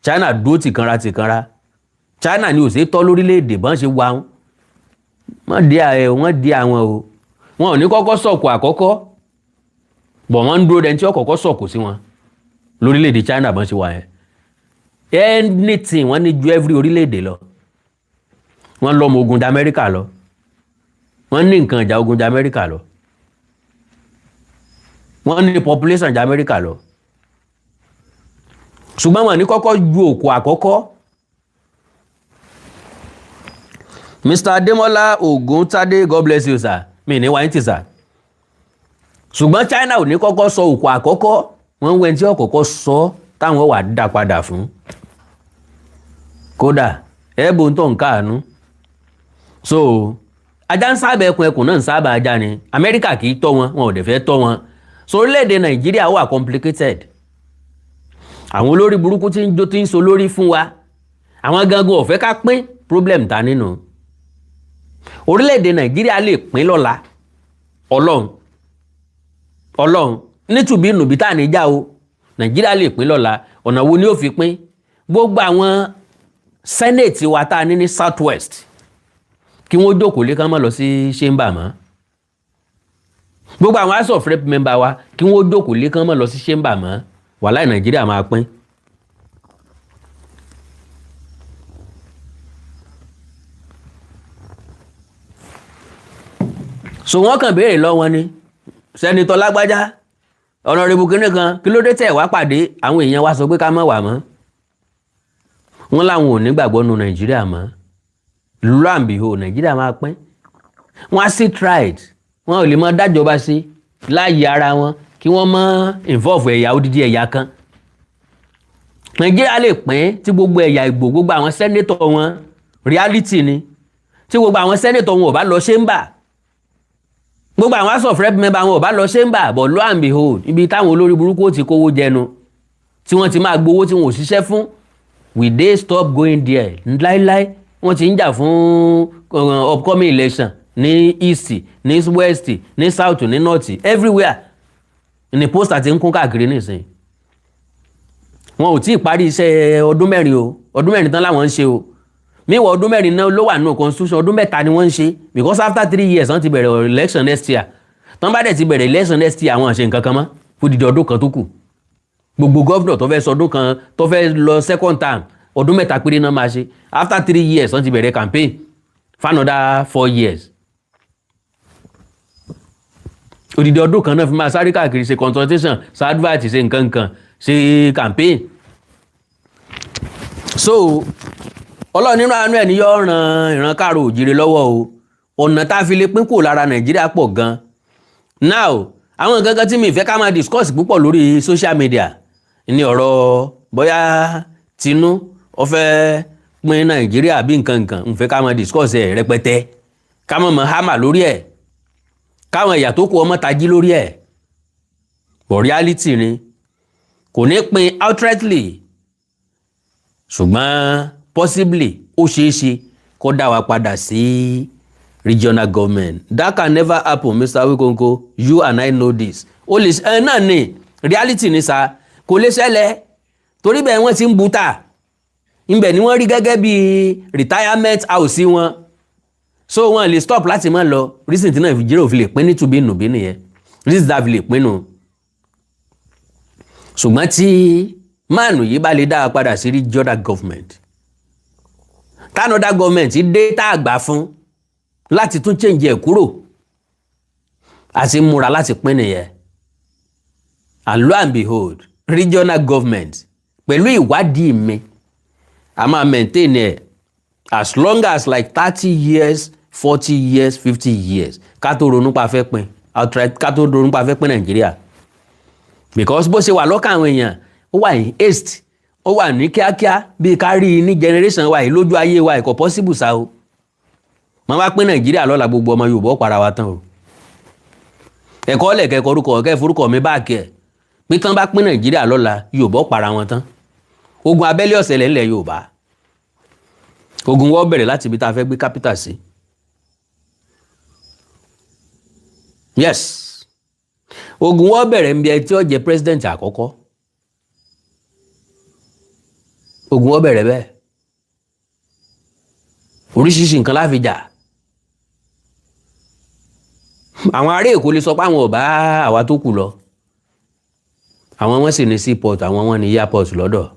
China dúró tìkanra China ni ò sí tọ́ lórílẹ̀‐èdè bọ́n ṣe wá wọ́n di àwọn o wọn ò ní kọ́kọ́ sọ̀kò àkọ́kọ́ bọ̀ wọ́n ń dúró dẹni tí ó kọ́kọ́ sọ̀kò sí wọn lórílẹ̀‐èdè China bọ́n ṣe wá yẹn anything wọ́n ní ju every orílẹ̀‐èdè lọ wọ́n lọ́mọ ogun dá Amẹ́ríkà lọ wọ́n ní nǹkan ìjà ogun dá Amẹ́ríkà lọ wọ́n ní population dá Amẹ́ríkà lọ ṣùgbọ́n wọn ní kọ́kọ́ ju òkú àkọ́kọ́. Mr. Ademola Oguntade, God bless you sir mi ní wáyé tì sir ṣùgbọ́n China ò ní kọ́kọ́ sọ òkú àkọ́kọ́ wọ́n wẹ́n tí ó kọ́kọ́ sọ táwọn wà dá padà fún kódà ẹ̀bùn tó ń káànú so ajá ń sábà ẹkùn náà ń sábà ajá ni Amẹ́ríkà kì í tọ́ wọn wọn ò dẹ̀ fẹ́ tọ́ wọn so orílẹ̀-èdè Nàìjíríà wà complicated àwọn olórí burúkú tí ń jó tí ń so lórí fún wa àwọn gangan ò fẹ́ ká pín problem ta nínú orílẹ̀-èdè Nàìjíríà lè pín lọ́la ọlọ́run nítùbí nùbí tá níjà o Nàìjíríà lè pín lọ́la ọ̀nà wo ni ó fi pín gbogbo àwọn senate wa tá ní South West kí wọ́n jókòó lé kán mọ́ lọ sí chamber mọ́ gbogbo àwọn House of Rep member wa kí wọ́n jókòó lé kán mọ́ lọ sí chamber mọ́ wàláì Nàìjíríà máa pín. so wọ́n kàn béèrè lọ́wọ́ ni sẹ́nitọ́ lágbájá ọ̀nàrẹ́bù kínní kan kí ló dé tẹ̀ wá pàdé àwọn èèyàn wa sọ pé ká má wà mọ́ wọ́n láwọn ò ní gbàgbọ́ nu Nàìjíríà mọ́ lọ́àmbìhò Nàìjíríà máa pín wọ́n á sí tried wọ́n ò lè mọ dájọba sí láàyè ara wọn kí wọ́n mọ́ involve ẹ̀yà odidi ẹ̀yà kan Nàìjíríà lè pín tí gbogbo ẹ̀yà Ìgbò gbogbo àwọn sẹ́nétọ̀ wọn reality ni tí gbogbo àwọn sẹ́nétọ̀ wọn ò bá lọ chamber gbogbo àwọn House of Rep member wọn ò bá lọ chamber but lo and behold ibi táwọn olórí burúkú ti kówó jẹnu tí wọ́n ti máa gbowó tí wọn ò ṣiṣẹ́ fún we dey stop going there láíláí wọ́n ti ń jà fún upcoming election ní east ní west ní south ní north everywhere ní poster ti ń kún káàkiri nísìnyí wọn ò tí ì parí iṣẹ́ ọdún mẹ́rin o ọdún mẹ́rin tán láwọn ń ṣe o míwọ̀ ọdún mẹ́rin náà ló wà nínú constitution ọdún mẹ́ta ni wọ́n ń ṣe because after 3 years wọ́n ti bẹ̀rẹ̀ election next year tán bá dẹ̀ ti bẹ̀rẹ̀ election next year àwọn ṣe nǹkan kan mọ́ fún dídí ọdún kan tó kù gbogbo gọ́vnọ̀ tó fẹ́ sọdún kan tó fẹ́ lọ second term ọdún mẹ́ta péré náà máa ṣe after 3 years wọ́n ti bẹ̀rẹ̀ campaign for another 4 years odidi ọdún kan náà fi máa sáré káàkiri ṣe consultation ṣe advert ṣe nǹkan kan ṣe campaign so ọlọ́run nínú àánú ẹ̀ ní yọ́ ran ìran káàró òjìrè lọ́wọ́ o ọ̀nà tá a fi lè pín kúrò lára Nàìjíríà pọ̀ gan now àwọn gangan tí mi ìfẹ́ ká máa discuss púpọ̀ lórí social media ní ọ̀rọ̀ bóyá tinú ó fẹ́ pín Nàìjíríà bí nǹkan ń fẹ́ ká máa discuss ẹ̀ rẹpẹtẹ ká máa mọ hámà lórí ẹ̀ káwọn ẹ̀yà tó kù ọmọ tají lórí ẹ̀ but reality ni kò ní pín outrightly ṣùgbọ́n possibly ó ṣeéṣe kó dá wa padà sí regional government that can never happen Mr. Wikonko you and I know this ó lè ṣe náà ní reality ní sa kò lè ṣẹlẹ̀ torí bẹ́ẹ̀ wọ́n ti ń buta ibẹ̀ ni wọ́n rí gẹ́gẹ́ bí retirement house wọn so wọ́n lè stop láti má lọ reason tí náà fi jíròrò fi lè pín ní tùbí nùbí nìyẹn reason that fi lè pín nù ṣùgbọ́n tí máàlù yìí bá lè dá wa padà sí regional government tánọ́dá government dé tá àgbà fún láti tún change ẹ̀ kúrò a ti múra láti pín nìyẹn. And lo and behold, regional government pẹ̀lú ìwádìí mi a máa maintain ẹ̀ as long as like 30 years 40 years 50 years ká tó ronú pa fẹ́ pín outright, ká tó ronú pa fẹ́ pín Nàìjíríà. Because bó ṣe wà lọ́kàn àwọn èèyàn ó wà ní haste, ó wà ní kíákíá bí ká rí i ní generation wa yìí lójú ayé wa kò possible sa o. Wọ́n wá pín Nàìjíríà lọ́la gbogbo ọmọ Yorùbá ó para wa tán o. Ẹ̀kọ́ lẹ̀kẹ́ korúkọ kẹ́ forúkọ mi báàkì ẹ̀ pé tán bá pín Nàìjíríà lọ́la Yorùbá ó para wọn tán. Ogun abẹ́lé ó ṣẹlẹ̀ ńlẹ̀ Yorùbá. Ogun wọ́n bẹ̀rẹ̀ láti ibi tá a fẹ́ gbé capital sí. Yes. Ogun wọ́n bẹ̀rẹ̀ níbi ẹ tí ó jẹ́ president àkọ́kọ́. Ogun wọ́n bẹ̀rẹ̀ bẹ́ẹ̀. Oríṣiríṣi nǹkan la fi jà. Àwọn ará Èkó lè sọ pé àwọn ò bá àwa tó kù lọ. Àwọn wọn sì ní seaport, àwọn wọn ní airport lọ́dọ̀.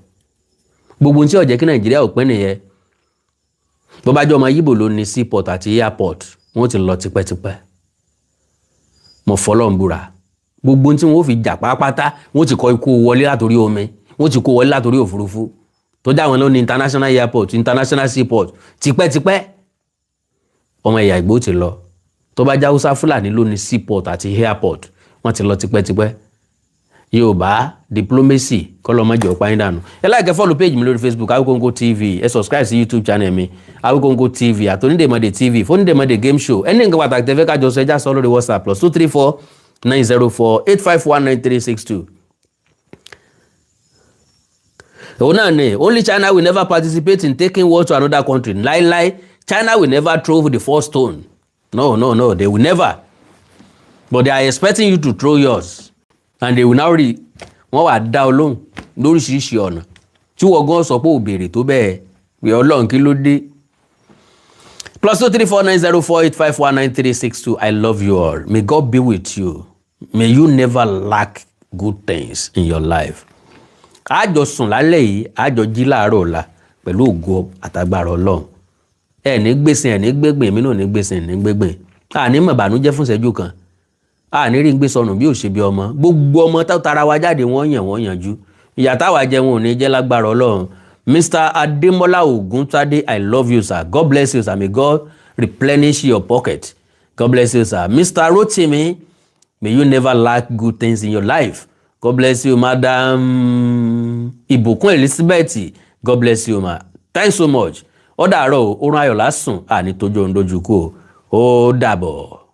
Gbogbo ohun tí ó jẹ́ kí Nàìjíríà ò pín nìyẹn. Bó bá jẹ́ ọmọ Yíbò ló ní seaport àti airport, wọ́n ti lọ tipẹ́tipẹ́. Mo fọlọ́ ń búra. Gbogbo ohun tí wọ́n fi jà pátápátá, wọ́n ti kọ́ ikú wọlé látòrí omi, wọ́n ti kó wọlé látòrí òfurufú. Tó dá wọn lọ ní international airport, international seaport, tipẹ́tipẹ́. Ọmọ ẹ̀yà Ìgbò ti lọ. Tó bá jẹ́ Hausa Fúlàní ló ní seaport àti airport, wọ́n ti lọ tipẹ́tipẹ́. Yorùbá diplomacy kọlọmọjọ pààyàn dànù. Ẹ like follow page mi lórí Facebook Awikonko TV, ẹ subscribe sí YouTube channel mi Awikonko TV àtOnídèmọdé TV fOnídèmọdé game show. Ẹni nǹkan pàtàkì tẹ́fẹ́ kájọ sọ ẹjá sọ lórí WhatsApp +234 904 851 9362. Òun náà ni only China will never participate in taking war to another country. Láíláí China will never throw the first stone. No, they will never. But they are expecting you to throw yours. And they will now wọ́n wà dá Ọlọ́run lóríṣiríṣi ọ̀nà tí wọ́n gan sọ pé ò béèrè tó bẹ́ẹ̀ pé Ọlọ́run kí ló dé. +234 904 851 9362. I love you all. May God be with you. May you never lack good things in your life. Àjọ sùn lálẹ́ yìí, àjọ jí láàárọ̀ ọ̀la pẹ̀lú ògo àtàgbàrà Ọlọ́run. Ẹ ní gbèsè, ẹ ní gbégbè, èmi náà ní gbèsè, ní gbégbè. Àní mọ̀ bànújẹ́ fún ìṣẹ́jú kan. Àní rí gbé sọnù bí ò ṣe bí ọmọ. Gbogbo ọmọ tó tara wa jáde wọ́n yànjú. Ìyà táwa jẹ wọn ò ní jẹ́ lágbára Ọlọ́run. Mr. Ademola Oguntade, I love you, sir. God bless you, sir. May God replenish your pocket. God bless you, sir. Mr. Rotimi, may you never lack good things in your life. God bless you, Madam Ìbùkún Elizabeth. God bless you, ma. Thanks so much. Ó dàárọ̀, orun ayọ̀ lásùn, àní tójú òun dojú kú. Ó dàbọ̀.